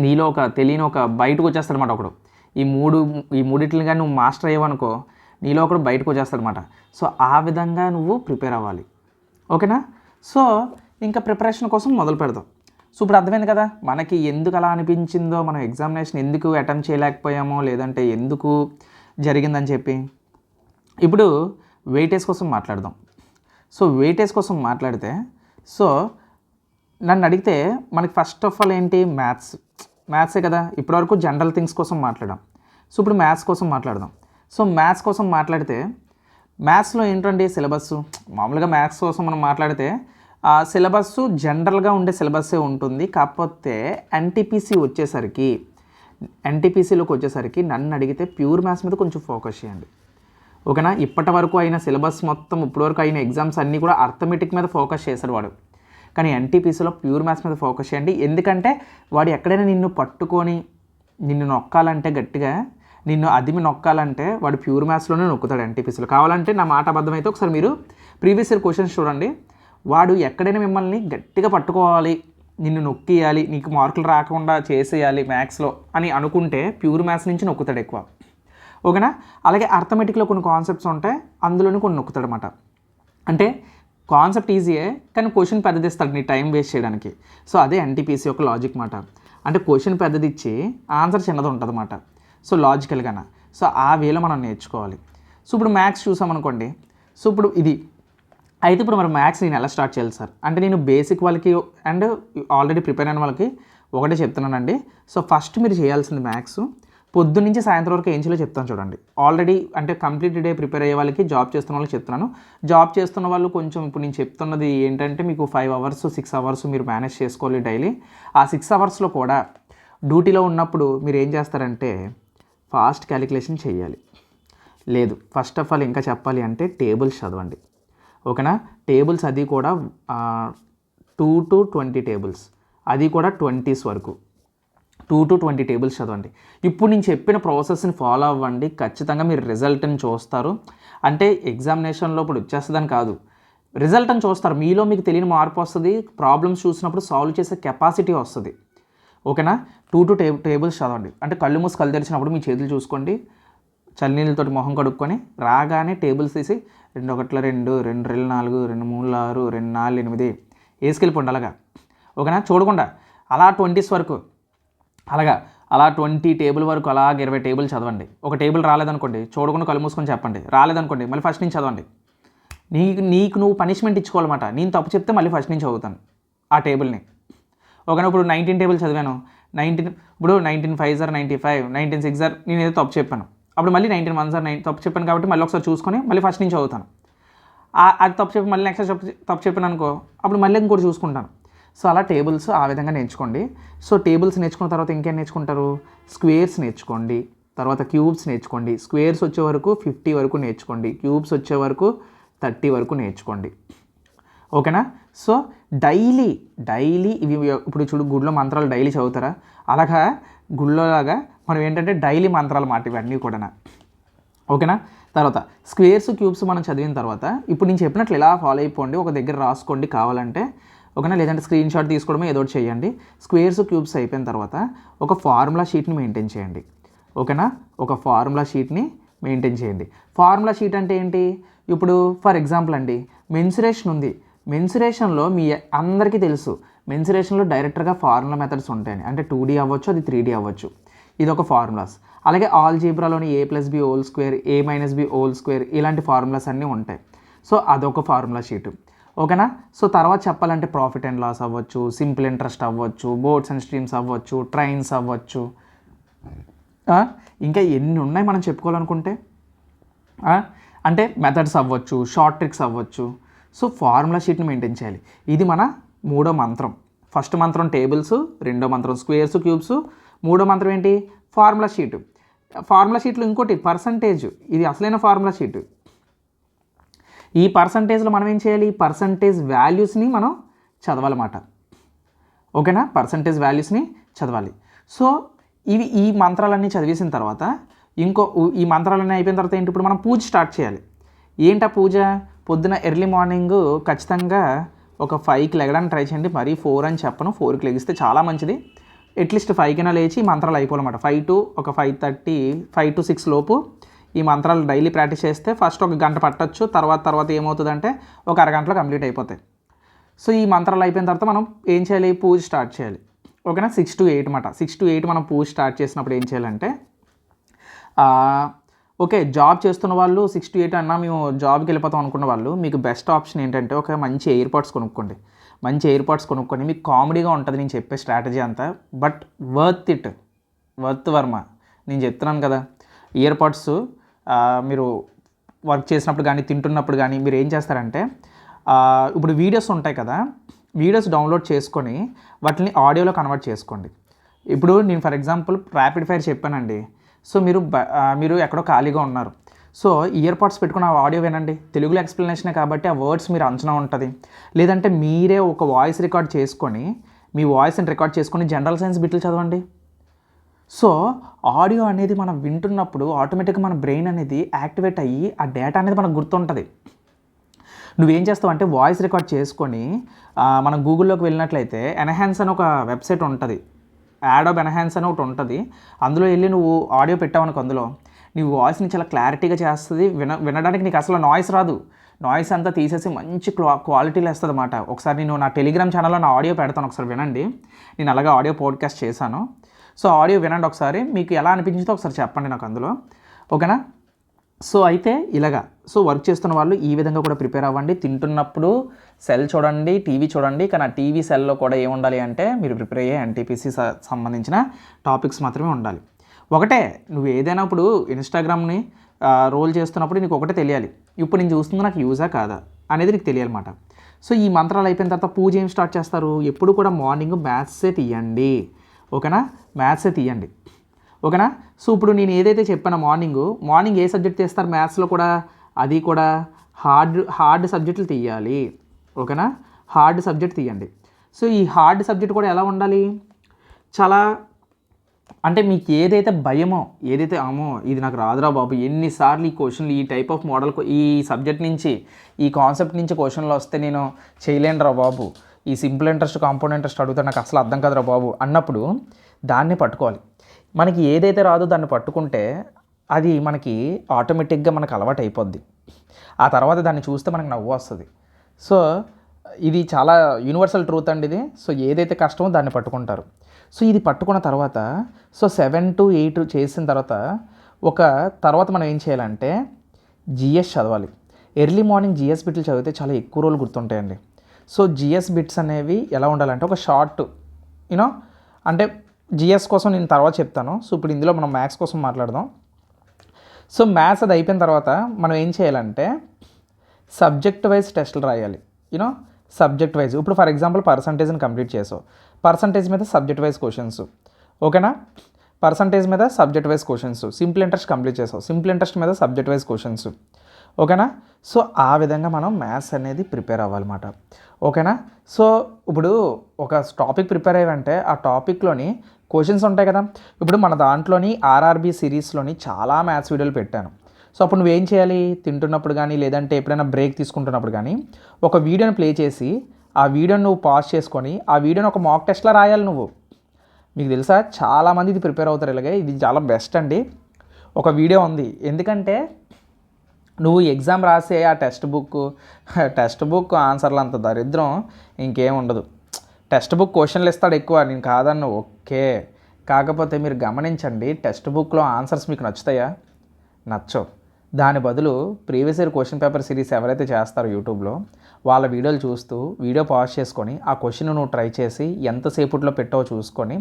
నీలో తెలియని బయటకు వచ్చేస్తాడనమాట ఒకడు. ఈ మూడిటిని కానీ నువ్వు మాస్టర్ అయ్యావనుకో నీలో ఒకడు బయటకు వచ్చేస్తాడనమాట. సో ఆ విధంగా నువ్వు ప్రిపేర్ అవ్వాలి. ఓకేనా? సో ఇంకా ప్రిపరేషన్ కోసం మొదలు పెడదాం. సో ఇప్పుడు అర్థమైంది కదా మనకి ఎందుకు అలా అనిపించిందో, మనం ఎగ్జామినేషన్ ఎందుకు అటెంప్ట్ చేయలేకపోయామో, లేదంటే ఎందుకు జరిగిందని చెప్పి. ఇప్పుడు వెయిటేజ్ కోసం మాట్లాడదాం. సో వెయిటేజ్ కోసం మాట్లాడితే నన్ను అడిగితే మనకి ఫస్ట్ ఆఫ్ ఆల్ ఏంటి, మ్యాథ్సే కదా. ఇప్పటివరకు జనరల్ థింగ్స్ కోసం మాట్లాడాం. సో ఇప్పుడు మ్యాథ్స్ కోసం మాట్లాడదాం. సో మ్యాథ్స్ కోసం మాట్లాడితే మ్యాథ్స్లో ఏంటంటే సిలబస్, మామూలుగా మ్యాథ్స్ కోసం మనం మాట్లాడితే ఆ సిలబస్ జనరల్గా ఉండే సిలబస్సే ఉంటుంది. కాకపోతే ఎన్టీపీసీలోకి వచ్చేసరికి నన్ను అడిగితే ప్యూర్ మ్యాథ్స్ మీద కొంచెం ఫోకస్ చేయండి. ఓకేనా? ఇప్పటి వరకు అయిన సిలబస్ మొత్తం, ఇప్పటివరకు అయిన ఎగ్జామ్స్ అన్నీ కూడా అర్థమెటిక్ మీద ఫోకస్ చేశాడు వాడు. కానీ ఎన్టీపీసీలో ప్యూర్ మ్యాథ్స్ మీద ఫోకస్ చేయండి. ఎందుకంటే వాడు ఎక్కడైనా నిన్ను పట్టుకొని నిన్ను నొక్కాలంటే, గట్టిగా నిన్ను అదిమి నొక్కాలంటే వాడు ప్యూర్ మ్యాథ్స్లోనే నొక్కుతాడు ఎన్టీపీసీలో. కావాలంటే నా మాట అబద్ధమైతే ఒకసారి మీరు ప్రీవియస్ ఇయర్ క్వశ్చన్స్ చూడండి. వాడు ఎక్కడైనా మిమ్మల్ని గట్టిగా పట్టుకోవాలి, నిన్ను నొక్కియాలి, నీకు మార్కులు రాకుండా చేసేయాలి మ్యాథ్స్లో అని అనుకుంటే ప్యూర్ మ్యాథ్స్ నుంచి నొక్కుతాడు ఎక్కువ. ఓకేనా? అలాగే అర్థమెటిక్లో కొన్ని కాన్సెప్ట్స్ ఉంటాయి, అందులోనే కొన్ని నొక్కుతాడు అనమాట. అంటే కాన్సెప్ట్ ఈజీయే కానీ క్వశ్చన్ పెద్దది ఇస్తాడు నీ టైం వేస్ట్ చేయడానికి. సో అదే ఎన్టీపీసీ యొక్క లాజిక్ మాట. అంటే క్వశ్చన్ పెద్దది ఇచ్చి ఆన్సర్ చిన్నది ఉంటుంది అన్నమాట. సో లాజికల్గానా. సో ఆ వేలో మనం నేర్చుకోవాలి. సో ఇప్పుడు మ్యాథ్స్ చూసామనుకోండి. సో ఇప్పుడు అయితే ఇప్పుడు మరి మ్యాథ్స్ నేను ఎలా స్టార్ట్ చేయాలి సార్ అంటే, నేను బేసిక్ వాళ్ళకి అండ్ ఆల్రెడీ ప్రిపేర్ అయిన వాళ్ళకి ఒకటే చెప్తున్నానండి. సో ఫస్ట్ మీరు చేయాల్సింది మ్యాథ్స్ పొద్దున్న నుంచి సాయంత్రం వరకు ఏం చేయాలో చెప్తాను చూడండి. ఆల్రెడీ అంటే కంప్లీట్ డే ప్రిపేర్ అయ్యే వాళ్ళకి, జాబ్ చేస్తున్న వాళ్ళకి చెప్తున్నాను. జాబ్ చేస్తున్న వాళ్ళు కొంచెం ఇప్పుడు నేను చెప్తున్నది ఏంటంటే, మీకు 5 అవర్స్ 6 అవర్స్ మీరు మేనేజ్ చేసుకోవాలి డైలీ. ఆ 6 అవర్స్లో కూడా డ్యూటీలో ఉన్నప్పుడు మీరు ఏం చేస్తారంటే ఫాస్ట్ క్యాలిక్యులేషన్ చేయాలి. లేదు ఫస్ట్ ఆఫ్ ఆల్ ఇంకా చెప్పాలి అంటే టేబుల్స్ చదవండి. ఓకేనా? టేబుల్స్ అది కూడా 2 to 20 టేబుల్స్, అది కూడా 20s వరకు 2 to 20 టేబుల్స్ చదవండి. ఇప్పుడు నేను చెప్పిన ప్రాసెస్ని ఫాలో అవ్వండి, ఖచ్చితంగా మీరు రిజల్ట్ని చూస్తారు. అంటే ఎగ్జామినేషన్లో ఇప్పుడు వచ్చేస్తుందని కాదు, రిజల్ట్ని చూస్తారు. మీలో మీకు తెలియని మార్పు వస్తుంది, ప్రాబ్లమ్స్ చూసినప్పుడు సాల్వ్ చేసే కెపాసిటీ వస్తుంది. ఓకేనా? 2 to టేబుల్స్ చదవండి. అంటే కళ్ళు మూసి కళ్ళు తెరిచినప్పుడు మీ చేతులు చూసుకోండి, చల్లనీళ్ళతోటి మొహం కడుక్కొని రాగానే టేబుల్స్ తీసి 2 1 2, 2 2 4, 2 3 6, 2 4 8 వేసుకెళ్ళిపోండి అలాగా. ఓకేనా? చూడకుండా అలా 20s వరకు అలా 20 టేబుల్ వరకు అలాగ 20 టేబుల్ చదవండి. ఒక టేబుల్ రాలేదనుకోండి, చూడకుండా కళ్ళు మూసుకొని చెప్పండి. రాలేదనుకోండి మళ్ళీ ఫస్ట్ నుంచి చదవండి. నీకు నువ్వు పనిష్మెంట్ ఇచ్చుకోవాలన్నమాట. నేను తప్పు చెప్తే మళ్ళీ ఫస్ట్ నుంచి చదువుతాను ఆ టేబుల్ని. ఓకేనా? ఇప్పుడు 19 టేబుల్ చదివాను, 19 ఇప్పుడు 19 5s are 95, 19 6s are నేను ఏదో తప్పు చెప్పాను, అప్పుడు మళ్ళీ 19 1s are 9 తప్పు చెప్పాను కాబట్టి మళ్ళీ ఒకసారి చూసుకొని మళ్ళీ ఫస్ట్ నుంచి చదువుతాను. అది తప్పు చెప్పి మళ్ళీ నెక్స్ట్ తప్పు చెప్పాను అనుకో, అప్పుడు మళ్ళీ ఇంకోటి చూసుకుంటాను. సో అలా టేబుల్స్ ఆ విధంగా నేర్చుకోండి. సో టేబుల్స్ నేర్చుకున్న తర్వాత ఇంకేం నేర్చుకుంటారు, స్క్వేర్స్ నేర్చుకోండి, తర్వాత క్యూబ్స్ నేర్చుకోండి. స్క్వేర్స్ వచ్చే వరకు 50 వరకు నేర్చుకోండి, క్యూబ్స్ వచ్చే వరకు 30 వరకు నేర్చుకోండి. ఓకేనా? సో డైలీ ఇవి ఇప్పుడు చూడు, గుడిలో మంత్రాలు డైలీ చదువుతారా, అలాగా గుళ్ళోలాగా మనం ఏంటంటే డైలీ మంత్రాలు మాట ఇవన్నీ కూడా. ఓకేనా? తర్వాత స్క్వేర్స్ క్యూబ్స్ మనం చదివిన తర్వాత ఇప్పుడు నేను చెప్పినట్లు ఇలా ఫాలో అయిపోండి, ఒక దగ్గర రాసుకోండి కావాలంటే. ఓకేనా? లేదంటే స్క్రీన్ షాట్ తీసుకోవడమే ఏదో ఒకటి చేయండి. స్క్వేర్స్ క్యూబ్స్ అయిపోయిన తర్వాత ఒక ఫార్ములా షీట్ని మెయింటైన్ చేయండి. ఓకేనా? ఒక ఫార్ములా షీట్ని మెయింటైన్ చేయండి. ఫార్ములా షీట్ అంటే ఏంటి, ఇప్పుడు ఫర్ ఎగ్జాంపుల్ అండి మెన్సురేషన్ ఉంది. మెన్సురేషన్లో మీ అందరికీ తెలుసు, మెన్సురేషన్లో డైరెక్ట్గా ఫార్ములా మెథడ్స్ ఉంటాయని. అంటే 2D అవ్వచ్చు, అది 3D అవ్వచ్చు. ఇది ఒక ఫార్ములాస్. అలాగే ఆల్జీబ్రాలోని a+b² a-b² ఇలాంటి ఫార్ములాస్ అన్నీ ఉంటాయి. సో అదొక ఫార్ములా షీటు. ఓకేనా? సో తర్వాత చెప్పాలంటే ప్రాఫిట్ అండ్ లాస్ అవ్వచ్చు, సింపుల్ ఇంట్రెస్ట్ అవ్వచ్చు, బోర్డ్స్ అండ్ స్ట్రీమ్స్ అవ్వచ్చు, ట్రైన్స్ అవ్వచ్చు, ఇంకా ఎన్ని ఉన్నాయి మనం చెప్పుకోవాలనుకుంటే. అంటే మెథడ్స్ అవ్వచ్చు, షార్ట్ ట్రిక్స్ అవ్వచ్చు. సో ఫార్ములా షీట్ని మెయింటైన్ చేయాలి. ఇది మన మూడో మంత్రం. ఫస్ట్ మంత్రం టేబుల్స్, రెండో మంత్రం స్క్వేర్స్, క్యూబ్స్, మూడో మంత్రం ఏంటి ఫార్ములా షీట్. ఫార్ములా షీట్లో ఇంకోటి పర్సంటేజ్, ఇది అసలైన ఫార్ములా షీట్. ఈ పర్సంటేజ్లో మనం ఏం చేయాలి, పర్సంటేజ్ వాల్యూస్ని మనం చదవాలన్నమాట. ఓకేనా, పర్సంటేజ్ వాల్యూస్ని చదవాలి. సో ఈ మంత్రాలన్నీ చదివేసిన తర్వాత ఈ మంత్రాలన్నీ అయిపోయిన తర్వాత ఏంటి, ఇప్పుడు మనం పూజ స్టార్ట్ చేయాలి. ఏంటా పూజ, పొద్దున ఎర్లీ మార్నింగ్ ఖచ్చితంగా ఒక 5కి లెగడానికి ట్రై చేయండి. మరీ 4 అని చెప్పను, 4కి లెగిస్తే చాలా మంచిది. అట్లీస్ట్ 5కైనా లేచి ఈ మంత్రాలు అయిపోవాలన్నమాట. 5 to 5:30, 5 to 6 లోపు ఈ మంత్రాలు డైలీ ప్రాక్టీస్ చేస్తే ఫస్ట్ ఒక గంట పట్టచ్చు, తర్వాత ఏమవుతుందంటే ఒక అరగంటలో కంప్లీట్ అయిపోతాయి. సో ఈ మంత్రాలు అయిపోయిన తర్వాత మనం ఏం చేయాలి, పూజ స్టార్ట్ చేయాలి. ఓకేనా, 6 to 8 అన్నమాట. 6 to 8 మనం పూజ స్టార్ట్ చేసినప్పుడు ఏం చేయాలంటే, ఓకే జాబ్ చేస్తున్న వాళ్ళు 6 to 8 అన్నా మేము జాబ్కి వెళ్ళిపోతాం అనుకున్న వాళ్ళు, మీకు బెస్ట్ ఆప్షన్ ఏంటంటే ఒక మంచి ఎయిర్పాడ్స్ కొనుక్కోండి. మంచి ఎయిర్పాడ్స్ కొనుక్కొని, మీకు కామెడీగా ఉంటుంది నేను చెప్పే స్ట్రాటజీ అంతా, బట్ వర్త్ వర్మ. నేను చెప్తున్నాను కదా, ఇయర్పాడ్స్ మీరు వర్క్ చేసినప్పుడు కానీ తింటున్నప్పుడు కానీ మీరు ఏం చేస్తారంటే, ఇప్పుడు వీడియోస్ ఉంటాయి కదా, వీడియోస్ డౌన్లోడ్ చేసుకొని వాటిని ఆడియోలో కన్వర్ట్ చేసుకోండి. ఇప్పుడు నేను ఫర్ ఎగ్జాంపుల్ ర్యాపిడ్ ఫైర్ చెప్పానండి. సో మీరు ఎక్కడో ఖాళీగా ఉన్నారు, సో ఇయర్పాడ్స్ పెట్టుకుని ఆ ఆడియో వినండి. తెలుగులో ఎక్స్ప్లెనేషనే కాబట్టి ఆ వర్డ్స్ మీరు అంచనా ఉంటుంది. లేదంటే మీరే ఒక వాయిస్ రికార్డ్ చేసుకొని, మీ వాయిస్ని రికార్డ్ చేసుకొని జనరల్ సైన్స్ బిట్లు చదవండి. సో ఆడియో అనేది మనం వింటున్నప్పుడు ఆటోమేటిక్గా మన బ్రెయిన్ అనేది యాక్టివేట్ అయ్యి ఆ డేటా అనేది మనకు గుర్తుంటుంది. నువ్వేం చేస్తావు అంటే వాయిస్ రికార్డ్ చేసుకొని మనం గూగుల్లోకి వెళ్ళినట్లయితే ఎన్హాన్స్ అని ఒక వెబ్సైట్ ఉంటుంది, యాడోబ్ ఎన్హాన్స్ అని ఒకటి ఉంటుంది. అందులో వెళ్ళి నువ్వు ఆడియో పెట్టావనుకో, అందులో నీ వాయిస్ని చాలా క్లారిటీగా చేస్తుంది. వినడానికి నీకు అసలు నాయిస్ రాదు. నాయిస్ అంతా తీసేసి మంచి క్వాలిటీలో వేస్తుంది అన్నమాట. ఒకసారి నేను నా టెలిగ్రామ్ ఛానల్లో నా ఆడియో పెడతాను, ఒకసారి వినండి. నేను అలాగే ఆడియో పాడ్కాస్ట్ చేశాను. సో ఆడియో వినండి ఒకసారి, మీకు ఎలా అనిపించిందో ఒకసారి చెప్పండి నాకు అందులో. ఓకేనా, సో అయితే ఇలాగా సో వర్క్ చేస్తున్న వాళ్ళు ఈ విధంగా కూడా ప్రిపేర్ అవ్వండి. తింటున్నప్పుడు సెల్ చూడండి, టీవీ చూడండి, కానీ ఆ టీవీ సెల్లో కూడా ఏముండాలి అంటే మీరు ప్రిపేర్ అయ్యే ఎన్టీపీసీ సంబంధించిన టాపిక్స్ మాత్రమే ఉండాలి. ఒకటే, నువ్వు ఏదైనా ఇప్పుడు ఇన్స్టాగ్రామ్ని రోల్ చేస్తున్నప్పుడు నీకు ఒకటే తెలియాలి, ఇప్పుడు నేను చూస్తుంది నాకు యూజా కాదా అనేది నీకు తెలియాలన్నమాట. సో ఈ మంత్రాలు అయిపోయిన తర్వాత పూజ ఏం స్టార్ట్ చేస్తారు, ఎప్పుడు కూడా మార్నింగ్ మ్యాథ్సే తీయండి. ఓకేనా, మ్యాథ్సే తీయండి. ఓకేనా, సో ఇప్పుడు నేను ఏదైతే చెప్పానో మార్నింగ్ ఏ సబ్జెక్ట్ తీస్తారు మ్యాథ్స్లో కూడా, అది కూడా హార్డ్ సబ్జెక్టులు తీయాలి. ఓకేనా, హార్డ్ సబ్జెక్ట్ తీయండి. సో ఈ హార్డ్ సబ్జెక్ట్ కూడా ఎలా ఉండాలి, చాలా అంటే మీకు ఏదైతే భయమో, ఏదైతే అమ్మో ఇది నాకు రాదురా బాబు, ఎన్నిసార్లు ఈ క్వశ్చన్లు ఈ టైప్ ఆఫ్ మోడల్ ఈ సబ్జెక్ట్ నుంచి ఈ కాన్సెప్ట్ నుంచి క్వశ్చన్లు వస్తే నేను చేయలేనురా బాబు, ఈ సింపుల్ ఇంట్రెస్ట్ కాంపౌండ్ ఇంట్రెస్ట్ అడిగితే నాకు అసలు అర్థం కాదురా బాబు అన్నప్పుడు దాన్ని పట్టుకోవాలి. మనకి ఏదైతే రాదో దాన్ని పట్టుకుంటే అది మనకి ఆటోమేటిక్గా మనకు అలవాటు అయిపోద్ది. ఆ తర్వాత దాన్ని చూస్తే మనకు నవ్వు వస్తుంది. సో ఇది చాలా యూనివర్సల్ ట్రూత్ అండి ఇది. సో ఏదైతే కష్టమో దాన్ని పట్టుకుంటారు. సో ఇది పట్టుకున్న తర్వాత సో 7 to 8 చేసిన తర్వాత మనం ఏం చేయాలంటే జిఎస్ చదవాలి. ఎర్లీ మార్నింగ్ జిఎస్ బిట్లు చదివితే చాలా ఎక్కువ రోజులు గుర్తుంటాయండి. సో జిఎస్ బిట్స్ అనేవి ఎలా ఉండాలంటే ఒక షార్ట్ అంటే జిఎస్ కోసం నేను తర్వాత చెప్తాను. సో ఇప్పుడు ఇందులో మనం మ్యాథ్స్ కోసం మాట్లాడదాం. సో మ్యాథ్స్ అది అయిపోయిన తర్వాత మనం ఏం చేయాలంటే సబ్జెక్ట్ వైజ్ టెస్టులు రాయాలి. Subject wise. ఇప్పుడు ఫర్ ఎగ్జాంపుల్ పర్సంటేజ్ని కంప్లీట్ చేసావు, పర్సంటేజ్ మీద సబ్జెక్ట్ వైజ్ క్వశ్చన్స్. ఓకేనా, పర్సంటేజ్ మీద subject wise questions. Simple interest complete చేసావు, సింపుల్ ఇంట్రెస్ట్ మీద సబ్జెక్ట్ వైజ్ క్వశ్చన్స్. ఓకేనా, సో ఆ విధంగా మనం మ్యాథ్స్ అనేది ప్రిపేర్ అవ్వాలన్నమాట. ఓకేనా, సో ఇప్పుడు ఒక టాపిక్ ప్రిపేర్ అయ్యామంటే ఆ టాపిక్లోని క్వశ్చన్స్ ఉంటాయి కదా. ఇప్పుడు మన దాంట్లోని ఆర్ఆర్బీ సిరీస్లోని చాలా మ్యాథ్స్ వీడియోలు పెట్టాను. సో అప్పుడు నువ్వేం చేయాలి, తింటున్నప్పుడు కానీ లేదంటే ఎప్పుడైనా బ్రేక్ తీసుకుంటున్నప్పుడు కానీ ఒక వీడియోని ప్లే చేసి ఆ వీడియోని నువ్వు పాజ్ చేసుకొని ఆ వీడియోని ఒక మాక్ టెస్ట్లో రాయాలి నువ్వు. మీకు తెలుసా చాలామంది ఇది ప్రిపేర్ అవుతారు ఇలాగే. ఇది చాలా బెస్ట్ అండి. ఒక వీడియో ఉంది, ఎందుకంటే నువ్వు ఎగ్జామ్ రాసే ఆ టెక్స్ట్ బుక్ ఆన్సర్లు అంత దరిద్రం ఇంకేం ఉండదు. టెక్స్ట్ బుక్ క్వశ్చన్లు ఇస్తాడు ఎక్కువ, నేను కాదన్ను ఓకే. కాకపోతే మీరు గమనించండి, టెక్స్ట్ బుక్లో ఆన్సర్స్ మీకు నచ్చుతాయా? నచ్చవు. దాని బదులు previous year question paper series ఎవరైతే చేస్తారో యూట్యూబ్లో వాళ్ళ వీడియోలు చూస్తూ వీడియో పాజ్ చేసుకొని ఆ క్వశ్చన్ నువ్వు ట్రై చేసి ఎంతసేపట్లో పెట్టావో చూసుకొని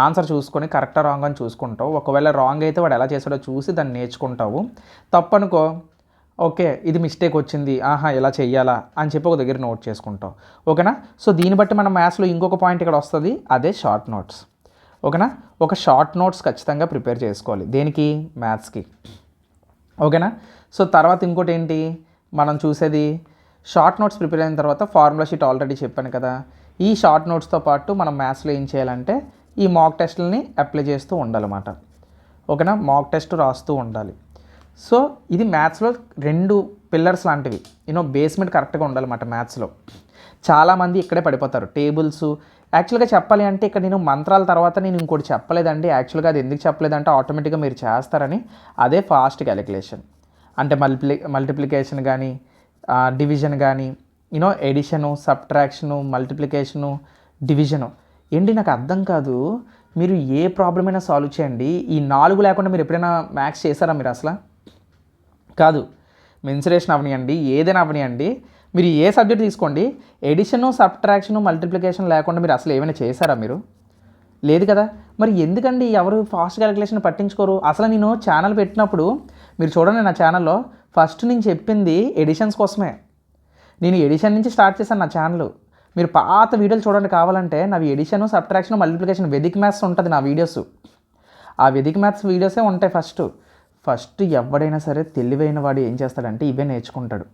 ఆన్సర్ చూసుకొని కరెక్టా రాంగ్ అని చూసుకుంటావు. ఒకవేళ రాంగ్ అయితే వాడు ఎలా చేసాడో చూసి దాన్ని నేర్చుకుంటావు. తప్పనుకో ఓకే, ఇది మిస్టేక్ వచ్చింది, ఆహా ఇలా చెయ్యాలా అని చెప్పి ఒక దగ్గర నోట్ చేసుకుంటాం. ఓకేనా. సో దీన్ని బట్టి మనం మ్యాథ్స్లో ఇంకొక పాయింట్ ఇక్కడ వస్తుంది, అదే షార్ట్ నోట్స్. ఓకేనా. ఒక షార్ట్ నోట్స్ ఖచ్చితంగా ప్రిపేర్ చేసుకోవాలి. దేనికి? మ్యాథ్స్కి. ఓకేనా. సో తర్వాత ఇంకోటి ఏంటి మనం చూసేది, షార్ట్ నోట్స్ ప్రిపేర్ అయిన తర్వాత ఫార్ములా షీట్ ఆల్రెడీ చెప్పాను కదా. ఈ షార్ట్ నోట్స్తో పాటు మనం మ్యాథ్స్లో ఏం చేయాలంటే ఈ మాక్ టెస్ట్లని అప్లై చేస్తూ ఉండాలన్నమాట. ఓకేనా. మాక్ టెస్ట్ రాస్తూ ఉండాలి. సో ఇది మ్యాథ్స్లో 2 పిల్లర్స్ లాంటివి. బేస్మెంట్ కరెక్ట్గా ఉండాలన్నమాట మ్యాథ్స్లో. చాలామంది ఇక్కడే పడిపోతారు. టేబుల్స్ యాక్చువల్గా చెప్పాలి అంటే ఇక్కడ నేను మంత్రాల తర్వాత నేను ఇంకోటి చెప్పలేదండి. యాక్చువల్గా అది ఎందుకు చెప్పలేదంటే ఆటోమేటిక్గా మీరు చేస్తారని. అదే ఫాస్ట్ క్యాలిక్యులేషన్. అంటే మల్టిప్లికేషన్ కానీ, డివిజన్ కానీ, ఎడిషను, సబ్ట్రాక్షను, మల్టిప్లికేషను, డివిజను. ఏంటి నాకు అర్థం కాదు, మీరు ఏ ప్రాబ్లం అయినా సాల్వ్ చేయండి, ఈ 4 లేకుండా మీరు ఎప్పుడైనా మ్యాథ్స్ చేశారా మీరు అసలు? కాదు. మెన్సురేషన్ అవనియండి, ఏదైనా అవనియండి, మీరు ఏ సబ్జెక్ట్ తీసుకోండి, ఎడిషను, సబ్ట్రాక్షను, మల్టిప్లికేషన్ లేకుండా మీరు అసలు ఏమైనా చేశారా మీరు? లేదు కదా. మరి ఎందుకండి ఎవరు ఫాస్ట్ క్యాలిక్యులేషన్ పట్టించుకోరు? అసలు నేను ఛానల్ పెట్టినప్పుడు మీరు చూడండి, నా ఛానల్లో ఫస్ట్ నేను చెప్పింది ఎడిషన్స్ కోసమే. నేను ఎడిషన్ నుంచి స్టార్ట్ చేశాను నా ఛానల్. మీరు పాత వీడియోలు చూడండి కావాలంటే, నావి addition, subtraction, multiplication, Vedic maths ఉంటుంది నా వీడియోస్. ఆ వెదిక్ మ్యాథ్స్ వీడియోసే ఉంటాయి. ఫస్ట్ ఎవడైనా సరే తెలివైన వాడు ఏం చేస్తాడంటే ఇవే నేర్చుకుంటాడు.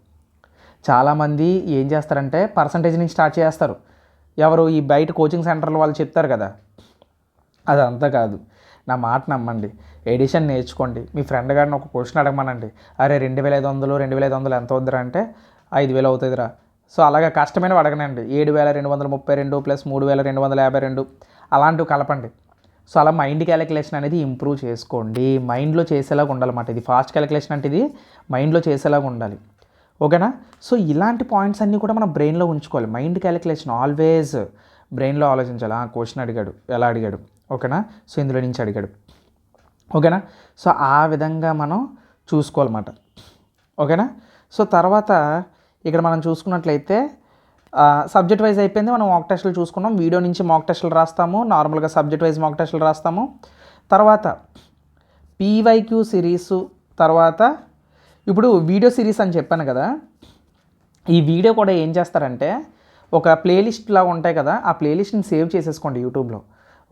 చాలామంది ఏం చేస్తారంటే పర్సంటేజ్ నుంచి స్టార్ట్ చేస్తారు. ఎవరు? ఈ బయట కోచింగ్ సెంటర్లు వాళ్ళు చెప్తారు కదా, అదంతా కాదు. నా మాట నమ్మండి, ఎడిషన్ నేర్చుకోండి. మీ ఫ్రెండ్ గారిని ఒక క్వశ్చన్ అడగమనండి, అరే 2500 ఎంత వద్దురా అంటే 5000 అవుతుందిరా. సో అలాగే కష్టమైనవి అడగనండి, 7232 ప్లస్ 3252 అలాంటివి కలపండి. సో అలా మైండ్ క్యాలిక్యులేషన్ అనేది ఇంప్రూవ్ చేసుకోండి. మైండ్లో చేసేలాగా ఉండాలన్నమాట. ఇది ఫాస్ట్ క్యాలిక్యులేషన్ అంటే ఇది మైండ్లో చేసేలాగా ఉండాలి. ఓకేనా. సో ఇలాంటి పాయింట్స్ అన్నీ కూడా మనం బ్రెయిన్లో ఉంచుకోవాలి. మైండ్ క్యాలిక్యులేషన్ ఆల్వేస్ బ్రెయిన్లో ఆలోచించాలి. క్వశ్చన్ అడిగాడు, ఎలా అడిగాడు, ఓకేనా. సో ఇందులో నుంచి అడిగాడు, ఓకేనా. సో ఆ విధంగా మనం చూసుకోవాలన్నమాట. ఓకేనా. సో తర్వాత ఇక్కడ మనం చూసుకున్నట్లయితే సబ్జెక్ట్ వైజ్ అయిపోయింది. మనం మాక్ టెస్టులు చూసుకున్నాం. వీడియో నుంచి మాక్ టెస్టులు రాస్తాము, నార్మల్గా సబ్జెక్ట్ వైజ్ మాక్ టెస్టులు రాస్తాము. తర్వాత పీవైక్యూ సిరీసు, తర్వాత ఇప్పుడు వీడియో సిరీస్ అని చెప్పాను కదా, ఈ వీడియో కూడా ఏం చేస్తారంటే ఒక ప్లేలిస్ట్లా ఉంటాయి కదా, ఆ ప్లేలిస్ట్ని సేవ్ చేసేసుకోండి యూట్యూబ్లో.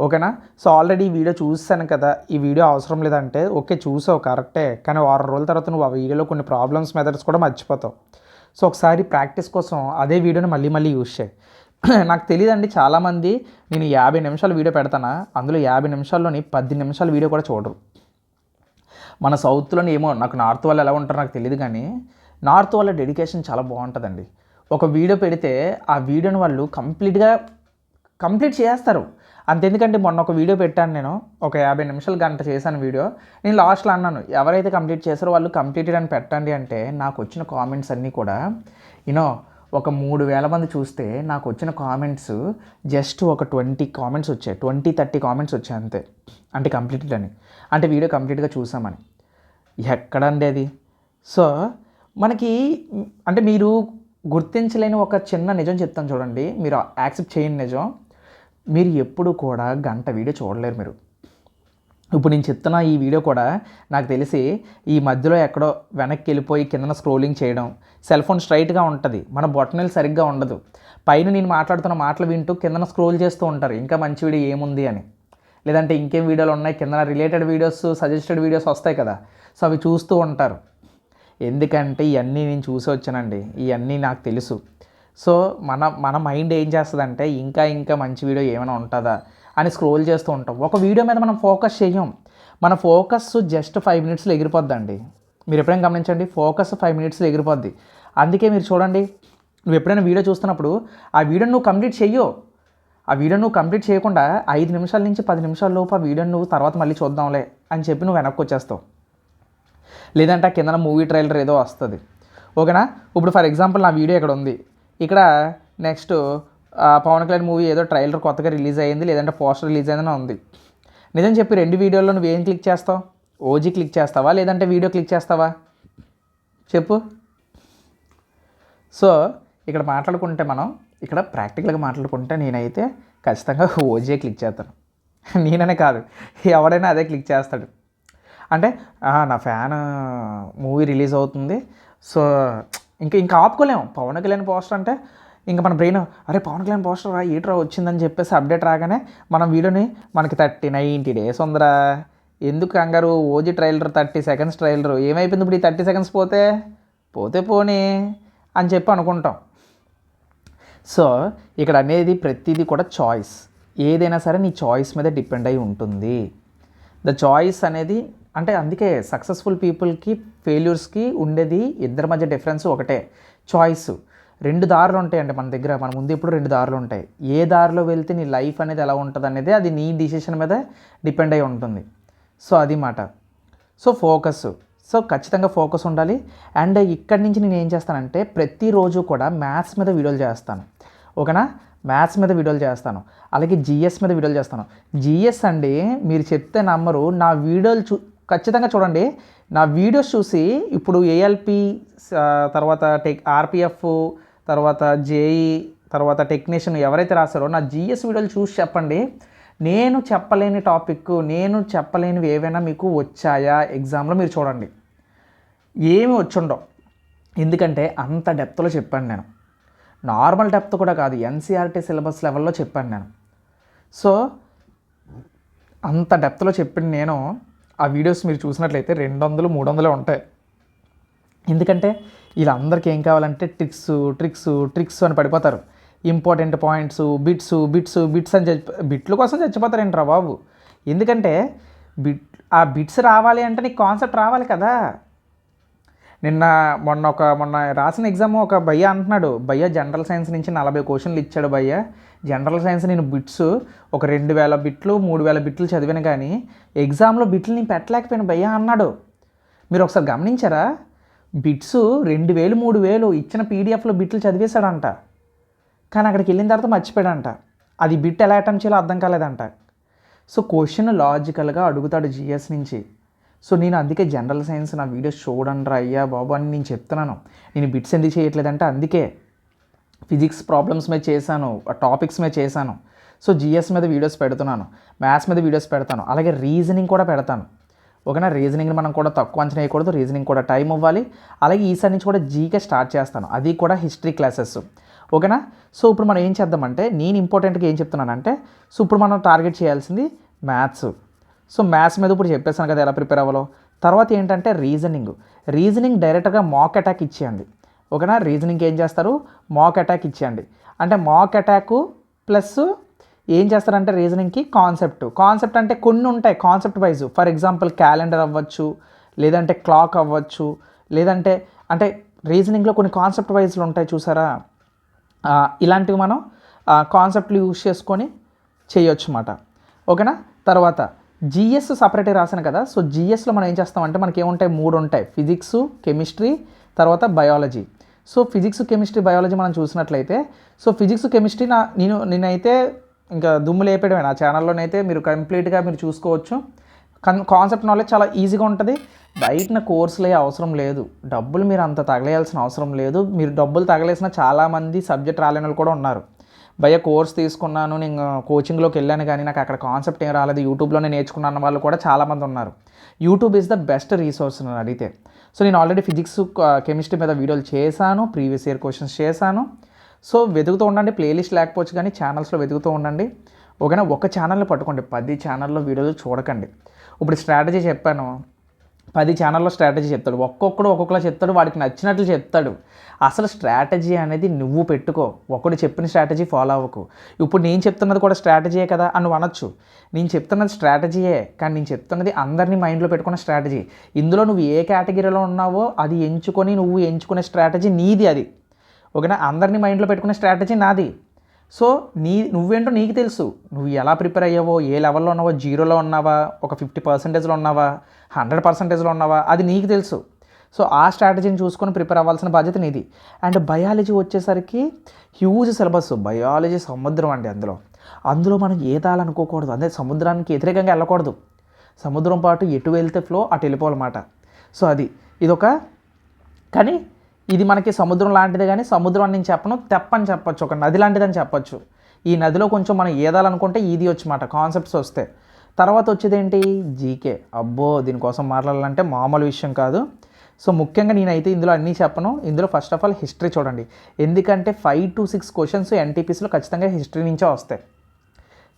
ఓకేనా. సో ఆల్రెడీ ఈ వీడియో చూసాను కదా, ఈ వీడియో అవసరం లేదంటే ఓకే చూసావు కరెక్టే, కానీ 6 రోజుల తర్వాత నువ్వు ఆ వీడియోలో కొన్ని ప్రాబ్లమ్స్ మెథడ్స్ కూడా మర్చిపోతావు. సో ఒకసారి ప్రాక్టీస్ కోసం అదే వీడియోని మళ్ళీ యూజ్ చేయి. నాకు తెలియదండి, చాలామంది నేను 50 నిమిషాల వీడియో పెడతానా, అందులో 50 నిమిషాల్లోని 10 నిమిషాల వీడియో కూడా చూడరు. మన సౌత్లోని ఏమో, నాకు నార్త్ వాళ్ళు ఎలా ఉంటారో నాకు తెలియదు, కానీ నార్త్ వాళ్ళ డెడికేషన్ చాలా బాగుంటుందండి. ఒక వీడియో పెడితే ఆ వీడియోని వాళ్ళు కంప్లీట్ చేస్తారు. అంతెందుకంటే మొన్న ఒక వీడియో పెట్టాను నేను, ఒక 50 నిమిషాలు గంట చేశాను వీడియో. నేను లాస్ట్లో అన్నాను, ఎవరైతే కంప్లీట్ చేస్తారో వాళ్ళు కంప్లీటెడ్ అని పెట్టండి అంటే, నాకు వచ్చిన కామెంట్స్ అన్నీ కూడా ఒక 3000 మంది చూస్తే నాకు వచ్చిన కామెంట్స్ జస్ట్ ఒక 20 కామెంట్స్ వచ్చాయి, 20-30 కామెంట్స్ వచ్చాయి అంతే. అంటే కంప్లీటెడ్ అని, అంటే వీడియో కంప్లీట్గా చూసామని. ఎక్కడండి అది? సో మనకి అంటే మీరు గుర్తించలేని ఒక చిన్న నిజం చెప్తాను చూడండి, మీరు యాక్సెప్ట్ చేయని నిజం. మీరు ఎప్పుడు కూడా గంట వీడియో చూడలేరు మీరు. ఇప్పుడు నేను చెప్తున్న ఈ వీడియో కూడా నాకు తెలిసి ఈ మధ్యలో ఎక్కడో వెనక్కి వెళ్ళిపోయి కిందన స్క్రోలింగ్ చేయడం, సెల్ ఫోన్ స్ట్రైట్గా ఉంటుంది, మన బొటనవేలు సరిగ్గా ఉండదు, పైన నేను మాట్లాడుతున్న మాటలు వింటూ కిందన స్క్రోల్ చేస్తూ ఉంటారు ఇంకా మంచి వీడియో ఏముంది అని, లేదంటే ఇంకేం వీడియోలు ఉన్నాయి కిందన రిలేటెడ్ వీడియోస్, సజెస్టెడ్ వీడియోస్ వస్తాయి కదా, సో అవి చూస్తూ ఉంటారు. ఎందుకంటే ఇవన్నీ నేను చూసి వచ్చానండి, ఇవన్నీ నాకు తెలుసు. సో మన మైండ్ ఏం చేస్తుందంటే ఇంకా మంచి వీడియో ఏమైనా ఉంటుందా అని స్క్రోల్ చేస్తూ ఉంటాం. ఒక వీడియో మీద మనం ఫోకస్ చేయం, మన ఫోకస్ జస్ట్ 5 మినిట్స్లో ఎగిరిపోద్దండి. మీరు ఎప్పుడైనా గమనించండి, ఫోకస్ 5 మినిట్స్లో ఎగిరిపోద్ది. అందుకే మీరు చూడండి, నువ్వు ఎప్పుడైనా వీడియో చూస్తున్నప్పుడు ఆ వీడియోని నువ్వు కంప్లీట్ చెయ్యో, ఆ వీడియో నువ్వు కంప్లీట్ చేయకుండా 5 నిమిషాల నుంచి 10 నిమిషాల లోపు ఆ వీడియోని నువ్వు తర్వాత మళ్ళీ చూద్దాంలే అని చెప్పి నువ్వు వెనక్కి వచ్చేస్తావు. లేదంటే ఆ కింద మూవీ ట్రైలర్ ఏదో వస్తుంది, ఓకేనా. ఇప్పుడు ఫర్ ఎగ్జాంపుల్ నా వీడియో ఇక్కడ ఉంది, ఇక్కడ నెక్స్ట్ పవన్ కళ్యాణ్ మూవీ ఏదో ట్రైలర్ కొత్తగా రిలీజ్ అయ్యింది, లేదంటే పోస్టర్ రిలీజ్ అయిందని ఉంది. నిజం చెప్పి 2 వీడియోల్లో నువ్వు ఏం క్లిక్ చేస్తావు? ఓజీ క్లిక్ చేస్తావా, లేదంటే వీడియో క్లిక్ చేస్తావా చెప్పు. సో ఇక్కడ మాట్లాడుకుంటే మనం ఇక్కడ ప్రాక్టికల్గా మాట్లాడుకుంటే నేనైతే ఖచ్చితంగా ఓజీ క్లిక్ చేస్తాను. నేననే కాదు, ఎవడైనా అదే క్లిక్ చేస్తాడు. అంటే నా ఫ్యాన్ మూవీ రిలీజ్ అవుతుంది, సో ఇంకా ఆపుకోలేము. పవన్ కళ్యాణ్ పోస్టర్ అంటే ఇంకా మన బ్రెయిన్ అరే పవన్ కళ్యాణ్ పోస్టర్ రా ఏట్రా వచ్చిందని చెప్పేసి అప్డేట్ రాగానే మనం వీడియోని మనకి 90 days ఉందిరా, ఎందుకు కంగారు, ఓజీ ట్రైలర్ 30 seconds ట్రైలర్ ఏమైపోయింది ఇప్పుడు, ఈ 30 seconds పోతే పోనీ అని చెప్పి అనుకుంటాం. సో ఇక్కడ అనేది ప్రతిదీ కూడా చాయిస్, ఏదైనా సరే నీ చాయిస్ మీద డిపెండ్ అయి ఉంటుంది. ద చాయిస్ అనేది అంటే అందుకే సక్సెస్ఫుల్ పీపుల్కి ఫెయిల్యూర్స్కి ఉండేది ఇద్దరి మధ్య డిఫరెన్స్ ఒకటే, చాయిస్. 2 దారులు ఉంటాయండి మన దగ్గర, మన ముందు ఇప్పుడు 2 దారులు ఉంటాయి. ఏ దారిలో వెళ్తే నీ లైఫ్ అనేది ఎలా ఉంటుంది అనేది అది నీ డిసిషన్ మీద డిపెండ్ అయి ఉంటుంది. సో అది మాట. సో ఫోకస్, సో ఖచ్చితంగా ఫోకస్ ఉండాలి. అండ్ ఇక్కడి నుంచి నేను ఏం చేస్తానంటే ప్రతిరోజు కూడా మ్యాథ్స్ మీద వీడియోలు చేస్తాను, ఓకేనా. మ్యాథ్స్ మీద వీడియోలు చేస్తాను, అలాగే జిఎస్ మీద వీడియోలు చేస్తాను. జిఎస్ అండి మీరు చెప్తే నమ్మరు, నా వీడియోలు ఖచ్చితంగా చూడండి. నా వీడియోస్ చూసి ఇప్పుడు ఏఎల్పి తర్వాత ఆర్పిఎఫ్ తర్వాత జేఈ తర్వాత టెక్నీషియన్ ఎవరైతే రాశారో నా జిఎస్ వీడియోలు చూసి చెప్పండి, నేను చెప్పలేని టాపిక్, నేను చెప్పలేనివి ఏవైనా మీకు వచ్చాయా ఎగ్జామ్లో మీరు చూడండి, ఏమి వచ్చుండవు. ఎందుకంటే అంత డెప్త్లో చెప్పాను నేను, నార్మల్ డెప్త్ కూడా కాదు, ఎన్సీఆర్టీ సిలబస్ లెవెల్లో చెప్పాను నేను. సో అంత డెప్త్లో చెప్పిన నేను ఆ వీడియోస్ మీరు చూసినట్లయితే 200-300 ఉంటాయి. ఎందుకంటే వీళ్ళందరికీ ఏం కావాలంటే ట్రిక్స్ అని పడిపోతారు. ఇంపార్టెంట్ పాయింట్స్, బిట్స్ అని బిట్ల కోసం చచ్చిపోతారు ఏంట్రా బాబు. ఎందుకంటే ఆ బిట్స్ రావాలి అంటే నీకు కాన్సెప్ట్ రావాలి కదా. మొన్న రాసిన ఎగ్జామ్ ఒక భయ్య అంటున్నాడు, భయ్య జనరల్ సైన్స్ నుంచి 40 క్వశ్చన్లు ఇచ్చాడు భయ్య, జనరల్ సైన్స్ నేను బిట్స్ ఒక 2000 బిట్లు 3000 బిట్లు చదివాను కానీ ఎగ్జామ్లో బిట్లు నేను పెట్టలేకపోయాను భయ్య అన్నాడు. మీరు ఒకసారి గమనించారా, బిట్స్ 2000 3000 ఇచ్చిన పీడిఎఫ్లో బిట్లు చదివేశాడంట, కానీ అక్కడికి వెళ్ళిన తర్వాత మర్చిపోయాడంట, అది బిట్ ఎలా అటెంప్ట్ చేయాలో అర్థం కాలేదంట. సో క్వశ్చన్ లాజికల్గా అడుగుతాడు జిఎస్ నుంచి. సో నేను అందుకే జనరల్ సైన్స్ నా వీడియోస్ చూడండి రా అయ్యా బాబు అని నేను చెప్తున్నాను. నేను బిట్స్ ఎందుకు చేయట్లేదంటే అందుకే ఫిజిక్స్ ప్రాబ్లమ్స్ మీద చేశాను, టాపిక్స్ మీద చేశాను. సో జిఎస్ మీద వీడియోస్ పెడుతున్నాను, మ్యాథ్స్ మీద వీడియోస్ పెడతాను, అలాగే రీజనింగ్ కూడా పెడతాను, ఓకేనా. రీజనింగ్ని మనం కూడా తక్కువ అంచనా వేయకూడదు, రీజనింగ్ కూడా టైం ఇవ్వాలి. అలాగే ఈసారి నుంచి కూడా జీకే స్టార్ట్ చేస్తాను, అది కూడా హిస్టరీ క్లాసెస్, ఓకేనా. సో ఇప్పుడు మనం ఏం చేద్దామంటే నేను ఇంపార్టెంట్గా ఏం చెప్తున్నానంటే, సో ఇప్పుడు మనం టార్గెట్ చేయాల్సింది మ్యాథ్స్. సో మ్యాథ్స్ మీద ఇప్పుడు చెప్పేసాను కదా ఎలా ప్రిపేర్ అవ్వాలో. తర్వాత ఏంటంటే రీజనింగ్ డైరెక్ట్గా మాక్ అటాక్ ఇచ్చేయండి, ఓకేనా. రీజనింగ్కి ఏం చేస్తారు, మాక్ అటాక్ ఇచ్చేయండి. అంటే మాక్ అటాకు ప్లస్ ఏం చేస్తారంటే రీజనింగ్కి కాన్సెప్ట్ అంటే కొన్ని ఉంటాయి concept wise. For example calendar అవ్వచ్చు, లేదంటే క్లాక్ అవ్వచ్చు, లేదంటే అంటే రీజనింగ్లో కొన్ని కాన్సెప్ట్ వైజ్లు ఉంటాయి చూసారా, ఇలాంటివి మనం కాన్సెప్ట్లు యూజ్ చేసుకొని చేయొచ్చు అన్నమాట, ఓకేనా. తర్వాత జిఎస్ సపరేట్గా రాశాను కదా. సో జిఎస్లో మనం ఏం చేస్తామంటే మనకి ఏముంటాయి, 3 ఉంటాయి, ఫిజిక్స్, కెమిస్ట్రీ, తర్వాత biology. So physics, chemistry, biology మనం చూసినట్లయితే, సో ఫిజిక్స్, కెమిస్ట్రీ నేనైతే ఇంకా దుమ్ము లేపేయడమే నా ఛానల్లోనైతే మీరు కంప్లీట్గా మీరు చూసుకోవచ్చు. కాన్సెప్ట్ నాలెడ్జ్ చాలా ఈజీగా ఉంటుంది. బయటన కోర్సులు అవసరం లేదు, డబ్బులు మీరు అంత తగలేయాల్సిన అవసరం లేదు. మీరు డబ్బులు తగలేసిన చాలామంది సబ్జెక్ట్ రాలేని వాళ్ళు కూడా ఉన్నారు. భయ్య కోర్స్ తీసుకున్నాను, నేను కోచింగ్లోకి వెళ్ళాను కానీ నాకు అక్కడ కాన్సెప్ట్ ఏం రాలేదు, యూట్యూబ్లోనే నేర్చుకున్న వాళ్ళు కూడా చాలామంది ఉన్నారు. YouTube is the best resource నన్ను అడిగితే. సో నేను ఆల్రెడీ ఫిజిక్స్, కెమిస్ట్రీ మీద వీడియోలు చేశాను, ప్రీవియస్ ఇయర్ క్వశ్చన్స్ చేశాను. సో వెతుకుతూ ఉండండి, ప్లేలిస్ట్ లేకపోవచ్చు కానీ ఛానల్స్లో వెతుకుతూ ఉండండి, ఓకేనా. ఒక ఛానల్ని పట్టుకోండి, 10 ఛానల్లో వీడియోలు చూడకండి. ఇప్పుడు స్ట్రాటజీ చెప్పాను, 10 ఛానల్లో స్ట్రాటజీ చెప్తాడు, ఒక్కొక్కలా చెప్తాడు, వాడికి నచ్చినట్లు చెప్తాడు. అసలు స్ట్రాటజీ అనేది నువ్వు పెట్టుకో, ఒకడు చెప్పిన స్ట్రాటజీ ఫాలో అవ్వకు. ఇప్పుడు నేను చెప్తున్నది కూడా స్ట్రాటజీయే కదా అని అనొచ్చు, నేను చెప్తున్నది స్ట్రాటజీయే కానీ నేను చెప్తున్నది అందరినీ మైండ్లో పెట్టుకున్న స్ట్రాటజీ. ఇందులో నువ్వు ఏ కేటగిరీలో ఉన్నావో అది ఎంచుకొని నువ్వు ఎంచుకునే స్ట్రాటజీ నీది, అది ఓకేనా. అందరినీ మైండ్లో పెట్టుకునే స్ట్రాటజీ నాది. సో నువ్వేంటో నీకు తెలుసు, నువ్వు ఎలా ప్రిపేర్ అయ్యావో, ఏ లెవెల్లో ఉన్నావో, 0లో ఉన్నావా, ఒక 50%లో ఉన్నావా, 100%లో ఉన్నావా, అది నీకు తెలుసు. సో ఆ స్ట్రాటజీని చూసుకొని ప్రిపేర్ అవ్వాల్సిన బాధ్యత నీది. అండ్ బయాలజీ వచ్చేసరికి హ్యూజ్ సిలబస్, బయాలజీ సముద్రం అండి. అందులో మనం ఈదాలనుకోకూడదు, అదే సముద్రానికి వ్యతిరేకంగా వెళ్ళకూడదు, సముద్రం పాటు ఎటు వెళ్తే ఫ్లో అటు వెళ్ళిపోవాలన్నమాట. సో ఇదొక కానీ ఇది మనకి సముద్రం లాంటిదే కానీ సముద్రం అని నేను చెప్పను, తెప్పని చెప్పొచ్చు, ఒక నది లాంటిదని చెప్పొచ్చు. ఈ నదిలో కొంచెం మనం ఈదాలనుకుంటే ఈది వచ్చమాట కాన్సెప్ట్స్ వస్తే. తర్వాత వచ్చేది ఏంటి, జీకే. అబ్బో దీనికోసం మాట్లాడాలంటే మామూలు విషయం కాదు. సో ముఖ్యంగా నేనైతే ఇందులో అన్నీ చెప్పను. ఇందులో ఫస్ట్ ఆఫ్ ఆల్ హిస్టరీ చూడండి, ఎందుకంటే 5 to 6 క్వశ్చన్స్ ఎన్టీపీసీలో ఖచ్చితంగా హిస్టరీ నుంచే వస్తాయి.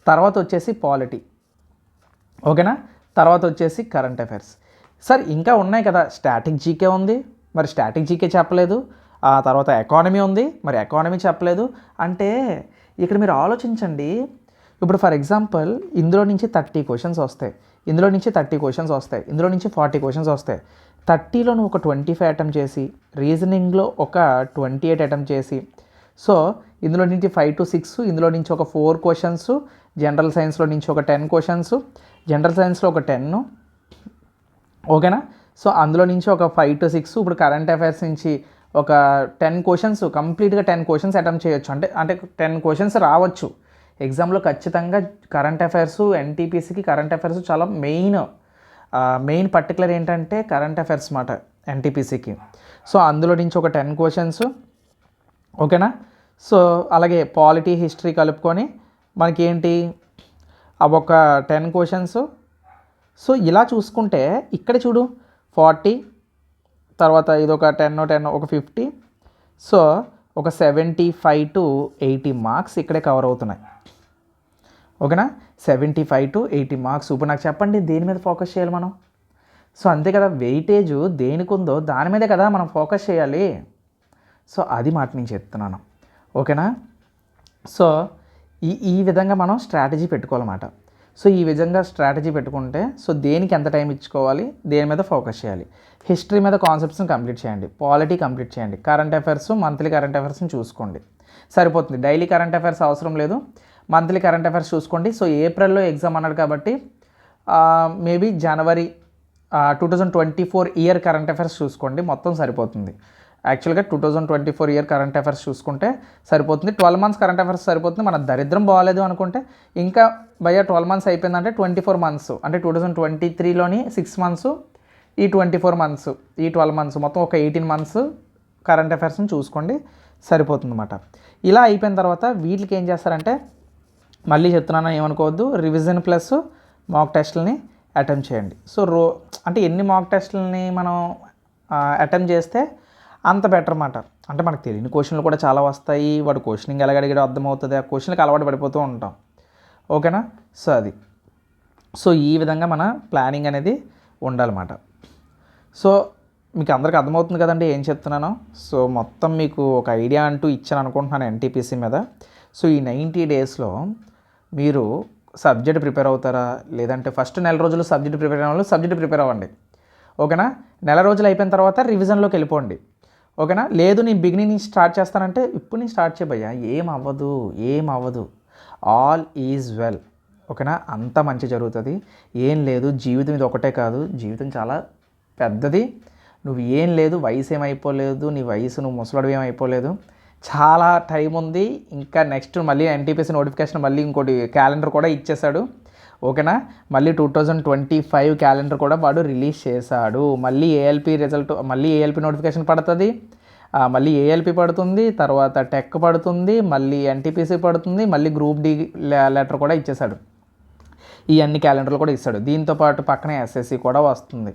తర్వాత వచ్చేసి పాలిటీ, ఓకేనా. తర్వాత వచ్చేసి కరెంట్ అఫైర్స్. సార్ ఇంకా ఉన్నాయి కదా, స్టాటిక్ జీకే ఉంది, మరి స్టాటిక్ జీకే చెప్పలేదు. ఆ తర్వాత ఎకానమీ ఉంది, మరి ఎకానమీ చెప్పలేదు. అంటే ఇక్కడ మీరు ఆలోచించండి, ఇప్పుడు ఫర్ ఎగ్జాంపుల్ ఇందులో నుంచి 30 క్వశ్చన్స్ వస్తాయి, ఇందులో నుంచి 30 క్వశ్చన్స్ వస్తాయి, ఇందులో నుంచి 40 క్వశ్చన్స్ వస్తాయి. 30లో నువ్వు ఒక 25 అటెంప్ట్ చేసి, రీజనింగ్లో ఒక 28 అటెంప్ట్ చేసి, సో ఇందులో నుంచి 5 to 6, ఇందులో నుంచి ఒక 4 క్వశ్చన్స్, జనరల్ సైన్స్లో నుంచి ఒక 10 క్వశ్చన్స్, జనరల్ సైన్స్లో ఒక 10, ఓకేనా. సో అందులో నుంచి ఒక 5 to 6, ఇప్పుడు కరెంట్ అఫైర్స్ నుంచి ఒక 10 క్వశ్చన్స్, కంప్లీట్గా 10 క్వశ్చన్స్ అటెంప్ట్ చేయొచ్చు. అంటే 10 క్వశ్చన్స్ రావచ్చు ఎగ్జామ్లో ఖచ్చితంగా. కరెంట్ అఫైర్స్ ఎన్టీపీసీకి కరెంట్ అఫైర్స్ చాలా మెయిన్ పర్టికులర్ ఏంటంటే కరెంట్ అఫైర్స్ మాట ఎన్టీపీసీకి. సో అందులో నుంచి ఒక 10 క్వశ్చన్స్, ఓకేనా. సో అలాగే పాలిటీ హిస్టరీ కలుపుకొని మనకి ఏంటి ఒక 10 క్వశ్చన్స్. సో ఇలా చూసుకుంటే ఇక్కడ చూడు 40, తర్వాత ఇది ఒక 10 ఒక 50, సో ఒక 75 to 80 మార్క్స్ ఇక్కడే కవర్ అవుతున్నాయి, ఓకేనా. 75 to 80 మార్క్స్. ఇప్పుడు నాకు చెప్పండి దేని మీద ఫోకస్ చేయాలి మనం? సో అంతే కదా, వెయిటేజ్ దేనికి ఉందో దాని మీదే కదా మనం ఫోకస్ చేయాలి. సో అది మాట నేను చెప్తున్నాను, ఓకేనా. సో ఈ విధంగా మనం స్ట్రాటజీ పెట్టుకోవాలన్నమాట. సో ఈ విధంగా స్ట్రాటజీ పెట్టుకుంటే సో దేనికి ఎంత టైం ఇచ్చుకోవాలి, దేని మీద ఫోకస్ చేయాలి. హిస్టరీ మీద కాన్సెప్ట్స్ని కంప్లీట్ చేయండి, పాలిటీ కంప్లీట్ చేయండి, కరెంట్ అఫైర్స్ మంత్లీ కరెంట్ అఫైర్స్ని చూసుకోండి, సరిపోతుంది. డైలీ కరెంట్ అఫైర్స్ అవసరం లేదు, మంత్లీ కరెంట్ అఫైర్స్ చూసుకోండి. సో ఏప్రిల్లో ఎగ్జామ్ అన్నాడు కాబట్టి మేబీ జనవరి 2024 ఇయర్ కరెంట్ అఫైర్స్ చూసుకోండి, మొత్తం సరిపోతుంది. యాక్చువల్గా 2024 ఇయర్ కరెంట్ అఫైర్స్ చూసుకుంటే సరిపోతుంది. 12 months కరెంట్ అఫైర్స్ సరిపోతుంది. మన దరిద్రం బాగాలేదు అనుకుంటే ఇంకా 12 months అయిపోయిందంటే 24 months, అంటే 2023లోని 6 months, ఈ 24 months, ఈ 12 months, మొత్తం ఒక 18 months కరెంట్ అఫైర్స్ని చూసుకోండి, సరిపోతుంది అన్నమాట. ఇలా అయిపోయిన తర్వాత వీటికి ఏం చేస్తారంటే, మళ్ళీ చెప్తున్నాను ఏమనుకోవద్దు, రివిజన్ ప్లస్ మాక్ టెస్ట్లని అటెంప్ట్ చేయండి. సో అంటే ఎన్ని మాక్ టెస్ట్లని మనం అటెంప్ట్ చేస్తే అంత బెటర్ అన్నమాట. అంటే మనకు తెలియని క్వశ్చన్లు కూడా చాలా వస్తాయి, వాడు క్వశ్చనింగ్ ఎలాగ అడిగాడో అర్థమవుతుంది, ఆ క్వశ్చన్కి అలవాటు పడిపోతూ ఉంటాం, ఓకేనా. సో అది, సో ఈ విధంగా మన ప్లానింగ్ అనేది ఉండాలన్నమాట. సో మీకు అందరికీ అర్థమవుతుంది కదండి ఏం చెప్తున్నానో. సో మొత్తం మీకు ఒక ఐడియా అంటూ ఇచ్చాను అనుకుంటున్నాను ఎన్టీపీసీ మీద. సో ఈ 90 daysలో మీరు సబ్జెక్ట్ ప్రిపేర్ అవుతారా, లేదంటే ఫస్ట్ నెల రోజులు సబ్జెక్ట్ ప్రిపేర్ అయిన వాళ్ళు సబ్జెక్ట్ ప్రిపేర్ అవ్వండి, ఓకేనా. నెల రోజులు అయిపోయిన తర్వాత రివిజన్లోకి వెళ్ళిపోండి, ఓకేనా. లేదు నేను బిగినింగ్ నుంచి స్టార్ట్ చేస్తానంటే ఇప్పుడు నేను స్టార్ట్ చేయబోయా, ఏం అవ్వదు, ఆల్ ఈజ్ వెల్, ఓకేనా. అంతా మంచి జరుగుతుంది, ఏం లేదు. జీవితం ఇది ఒకటే కాదు, జీవితం చాలా పెద్దది. నువ్వు ఏం లేదు, వయసు ఏమైపోలేదు, నీ వయసు నువ్వు ముసలాడు ఏమైపోలేదు, చాలా టైం ఉంది. ఇంకా నెక్స్ట్ మళ్ళీ ఎన్టీపీసీ నోటిఫికేషన్ మళ్ళీ ఇంకోటి క్యాలెండర్ కూడా ఇచ్చేశాడు, ఓకేనా. మళ్ళీ 2025 క్యాలెండర్ కూడా వాడు రిలీజ్ చేశాడు. మళ్ళీ ఏఎల్పి రిజల్ట్, మళ్ళీ ఏఎల్పి నోటిఫికేషన్ పడుతుంది, మళ్ళీ ఏఎల్పి పడుతుంది, తర్వాత టెక్ పడుతుంది, మళ్ళీ ఎన్టీపీసీ పడుతుంది, మళ్ళీ గ్రూప్ డి లెటర్ కూడా ఇచ్చేశాడు. ఈ అన్ని క్యాలెండర్లు కూడా ఇస్తాడు. దీంతోపాటు పక్కనే ఎస్ఎస్సి కూడా వస్తుంది,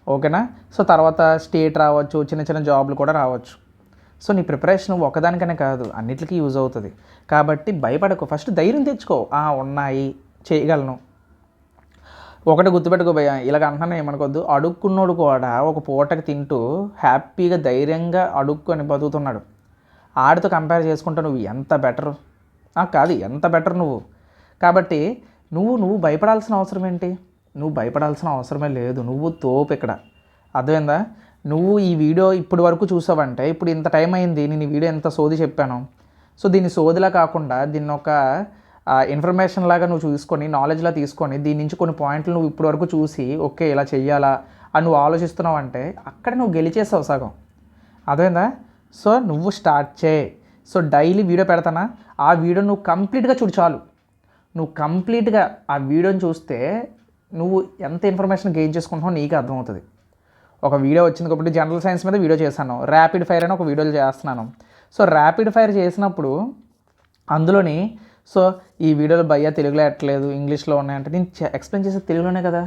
ఓకేనా. సో తర్వాత స్టేట్ రావచ్చు, చిన్న చిన్న జాబ్లు కూడా రావచ్చు. సో నీ ప్రిపరేషన్ ఒకదానికనే కాదు, అన్నిటికీ యూజ్ అవుతుంది. కాబట్టి భయపడకు, ఫస్ట్ ధైర్యం తెచ్చుకో, ఉన్నాయి చేయగలను. ఒకటి గుర్తుపెట్టుకో భయ్య, ఇలాగ అంటున్నాను ఏమనుకోద్దు, అడుక్కున్నోడు కూడా ఒక పూటకి తింటూ హ్యాపీగా ధైర్యంగా అడుక్కొని బతుకుతున్నాడు. ఆడితో కంపేర్ చేసుకుంటా నువ్వు ఎంత బెటర్ కాదు, ఎంత బెటర్ నువ్వు. కాబట్టి నువ్వు భయపడాల్సిన అవసరం ఏంటి? నువ్వు భయపడాల్సిన అవసరమే లేదు, నువ్వు తోపు ఇక్కడ, అర్థమైందా. నువ్వు ఈ వీడియో ఇప్పుడు వరకు చూసావంటే ఇప్పుడు ఇంత టైం అయింది, నేను ఈ వీడియో ఎంత సోది చెప్పాను. సో దీన్ని సోదిలా కాకుండా దీన్ని ఒక ఇన్ఫర్మేషన్ లాగా నువ్వు చూసుకొని, నాలెడ్జ్లా తీసుకొని, దీని నుంచి కొన్ని పాయింట్లు నువ్వు ఇప్పటి వరకు చూసి ఓకే ఇలా చెయ్యాలా అని నువ్వు ఆలోచిస్తున్నావు అంటే అక్కడ నువ్వు గెలిచేసావు సగం, అర్థమైందా. సో నువ్వు స్టార్ట్ చేయి. సో డైలీ వీడియో పెడతానా, ఆ వీడియో నువ్వు కంప్లీట్గా చూడు చాలు. నువ్వు కంప్లీట్గా ఆ వీడియోని చూస్తే నువ్వు ఎంత ఇన్ఫర్మేషన్ గెయిన్ చేసుకుంటున్నావు నీకే అర్థమవుతుంది. ఒక వీడియో వచ్చింది కాబట్టి జనరల్ సైన్స్ మీద వీడియో చేశాను, ర్యాపిడ్ ఫైర్ అని ఒక వీడియోలు చేస్తున్నాను. సో ర్యాపిడ్ ఫైర్ చేసినప్పుడు అందులోని సో ఈ వీడియోలో భయ్యా తెలుగులో ఎట్టలేదు, ఇంగ్లీష్లో ఉన్నాయంటే నేను ఎక్స్ప్లెయిన్ చేసేది తెలుగులోనే కదా.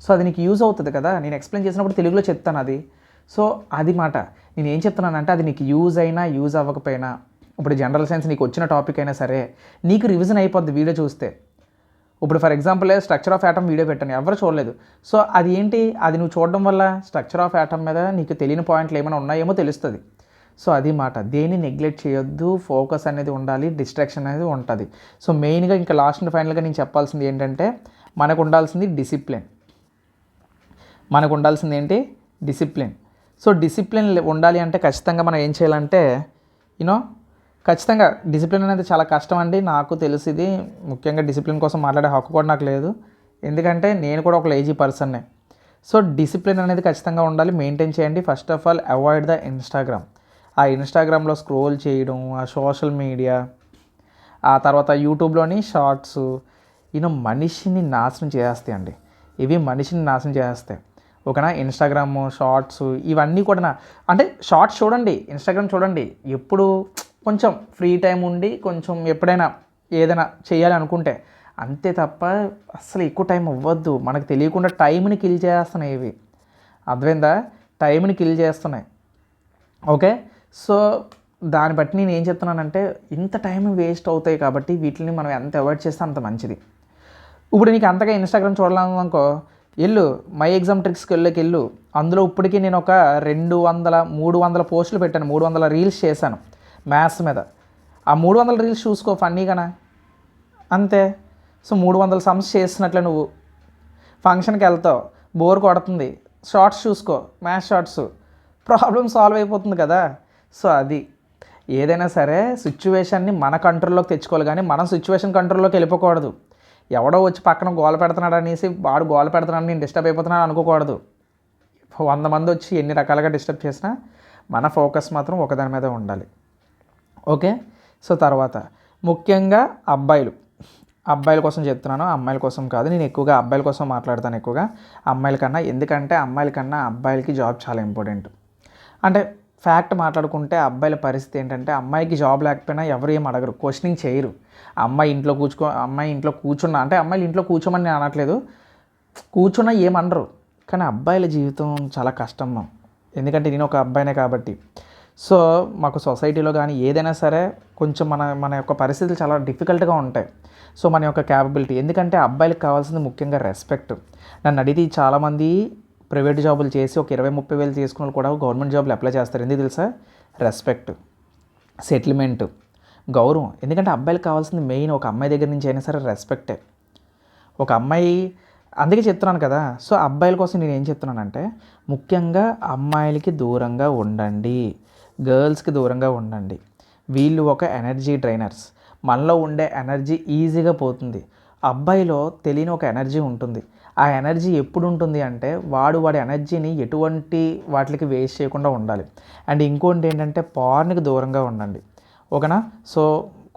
సో అది నీకు యూజ్ అవుతుంది కదా, నేను ఎక్స్ప్లెయిన్ చేసినప్పుడు తెలుగులో చెప్తాను అది. సో అది మాట నేను ఏం చెప్తున్నానంటే అది నీకు యూజ్ అయినా యూజ్ అవ్వకపోయినా, ఇప్పుడు జనరల్ సైన్స్ నీకు వచ్చిన టాపిక్ అయినా సరే నీకు రివిజన్ అయిపోద్ది వీడియో చూస్తే. ఇప్పుడు for example structure of atom video పెట్టాను, ఎవరు చూడలేదు. సో అది ఏంటి, అది నువ్వు చూడడం వల్ల స్ట్రక్చర్ ఆఫ్ యాటమ్ మీద నీకు తెలియని పాయింట్లు ఏమైనా ఉన్నాయేమో తెలుస్తుంది. సో అది మాట, దేన్ని నెగ్లెక్ట్ చేయొద్దు, ఫోకస్ అనేది ఉండాలి, డిస్ట్రాక్షన్ అనేది ఉంటుంది. సో మెయిన్గా ఇంకా లాస్ట్ అండ్ ఫైనల్గా నేను చెప్పాల్సింది ఏంటంటే మనకు ఉండాల్సింది డిసిప్లిన్. మనకు ఉండాల్సింది ఏంటి, డిసిప్లిన్. సో డిసిప్లిన్ ఉండాలి అంటే ఖచ్చితంగా మనం ఏం చేయాలంటే ఖచ్చితంగా డిసిప్లిన్ అనేది చాలా కష్టం అండి, నాకు తెలుసు. ఇది ముఖ్యంగా డిసిప్లిన్ కోసం మాట్లాడే హక్కు కూడా నాకు లేదు, ఎందుకంటే నేను కూడా ఒక లేజీ పర్సన్నే. సో డిసిప్లిన్ అనేది ఖచ్చితంగా ఉండాలి, మెయింటైన్ చేయండి. First of all avoid the Instagram. ఆ ఇన్స్టాగ్రామ్లో స్క్రోల్ చేయడం, ఆ సోషల్ మీడియా, ఆ తర్వాత యూట్యూబ్లోని షార్ట్స్ మనిషిని నాశనం చేస్తాయండి. ఇవి మనిషిని నాశనం చేస్తాయి. ఓకేనా. ఇన్స్టాగ్రామ్ షార్ట్స్ ఇవన్నీ కూడా అంటే షార్ట్స్ చూడండి, ఇన్స్టాగ్రామ్ చూడండి, ఎప్పుడు కొంచెం ఫ్రీ టైం ఉండి కొంచెం ఎప్పుడైనా ఏదైనా చేయాలి అనుకుంటే అంతే తప్ప అసలు ఎక్కువ టైం అవ్వద్దు. మనకు తెలియకుండా టైంని కిల్ చేస్తున్నాయి ఇవి, అర్థమైందా, టైంని కిల్ చేస్తున్నాయి. ఓకే. సో దాన్ని బట్టి నేను ఏం చెప్తున్నానంటే ఇంత టైం వేస్ట్ అవుతాయి కాబట్టి వీటిని మనం ఎంత అవాయిడ్ చేస్తే అంత మంచిది. ఇప్పుడు నీకు అంతగా ఇన్స్టాగ్రామ్ చూడాలనుకో, వెళ్ళు మై ఎగ్జామ్ ట్రిక్స్కి వెళ్ళు. అందులో ఇప్పటికీ నేను ఒక 300 పోస్టులు పెట్టాను, 300 రీల్స్ చేశాను మ్యాథ్స్ మీద. ఆ 300 రీల్స్ చూసుకో ఫన్నీగానా, అంతే. సో 300 సమ్స్ చేస్తున్నట్లే నువ్వు ఫంక్షన్కి వెళ్తావు, బోర్ కొడుతుంది, షార్ట్స్ చూసుకో, మ్యాథ్స్ షార్ట్స్, ప్రాబ్లం సాల్వ్ అయిపోతుంది కదా. సో అది ఏదైనా సరే సిచ్యువేషన్ని మన కంట్రోల్లోకి తెచ్చుకోవాలి, కానీ మనం సిచ్యువేషన్ కంట్రోల్లోకి వెళ్ళిపోకూడదు. ఎవడో వచ్చి పక్కన గోల పెడుతున్నాడు అనేసి వాడు గోల పెడుతున్నాడు నేను డిస్టర్బ్ అయిపోతున్నాను అనుకోకూడదు. 100 మంది వచ్చి ఎన్ని రకాలుగా డిస్టర్బ్ చేసినా మన ఫోకస్ మాత్రం ఒకదాని మీద ఉండాలి. ఓకే. సో తర్వాత ముఖ్యంగా అబ్బాయిల కోసం చెప్తున్నాను, అమ్మాయిల కోసం కాదు. నేను ఎక్కువగా అబ్బాయిల కోసం మాట్లాడతాను, ఎక్కువగా అమ్మాయిల కన్నా. ఎందుకంటే అమ్మాయిల కన్నా అబ్బాయిలకి జాబ్ చాలా ఇంపార్టెంట్. అంటే ఫ్యాక్ట్ మాట్లాడుకుంటే అబ్బాయిల పరిస్థితి ఏంటంటే అమ్మాయికి జాబ్ లేకపోయినా ఎవరు ఏం అడగరు, క్వశ్చనింగ్ చేయరు. అమ్మాయి ఇంట్లో కూర్చున్నా అంటే అమ్మాయిలు ఇంట్లో కూర్చోమని నేను అనట్లేదు, కూర్చున్నా ఏమనరు. కానీ అబ్బాయిల జీవితం చాలా కష్టం, ఎందుకంటే నేను ఒక అబ్బాయినే కాబట్టి. సో మాకు సొసైటీలో కానీ ఏదైనా సరే కొంచెం మన యొక్క పరిస్థితులు చాలా డిఫికల్ట్గా ఉంటాయి. సో మన యొక్క క్యాపబిలిటీ, ఎందుకంటే అబ్బాయిలకు కావాల్సింది ముఖ్యంగా రెస్పెక్ట్. నన్ను అడిగితే చాలామంది ప్రైవేట్ జాబులు చేసి ఒక 20-30 వేలు తీసుకున్న వాళ్ళు కూడా గవర్నమెంట్ జాబులు అప్లై చేస్తారు. ఎందుకు తెలుసా, రెస్పెక్ట్, సెటిల్మెంట్, గౌరవం. ఎందుకంటే అబ్బాయిలకు కావాల్సింది మెయిన్ ఒక అమ్మాయి దగ్గర నుంచి అయినా సరే రెస్పెక్టే. ఒక అమ్మాయి, అందుకే చెప్తున్నాను కదా. సో అబ్బాయిల కోసం నేను ఏం చెప్తున్నానంటే ముఖ్యంగా అమ్మాయిలకి దూరంగా ఉండండి, గర్ల్స్కి దూరంగా ఉండండి. వీళ్ళు ఒక ఎనర్జీ డ్రైనర్స్, మనలో ఉండే ఎనర్జీ ఈజీగా పోతుంది. అబ్బాయిలో తెలియని ఒక ఎనర్జీ ఉంటుంది. ఆ ఎనర్జీ ఎప్పుడు ఉంటుంది అంటే వాడి ఎనర్జీని ఎటువంటి వాటికి వేస్ట్ చేయకుండా ఉండాలి. అండ్ ఇంకోటి ఏంటంటే పార్న్కి దూరంగా ఉండండి. ఓకేనా. సో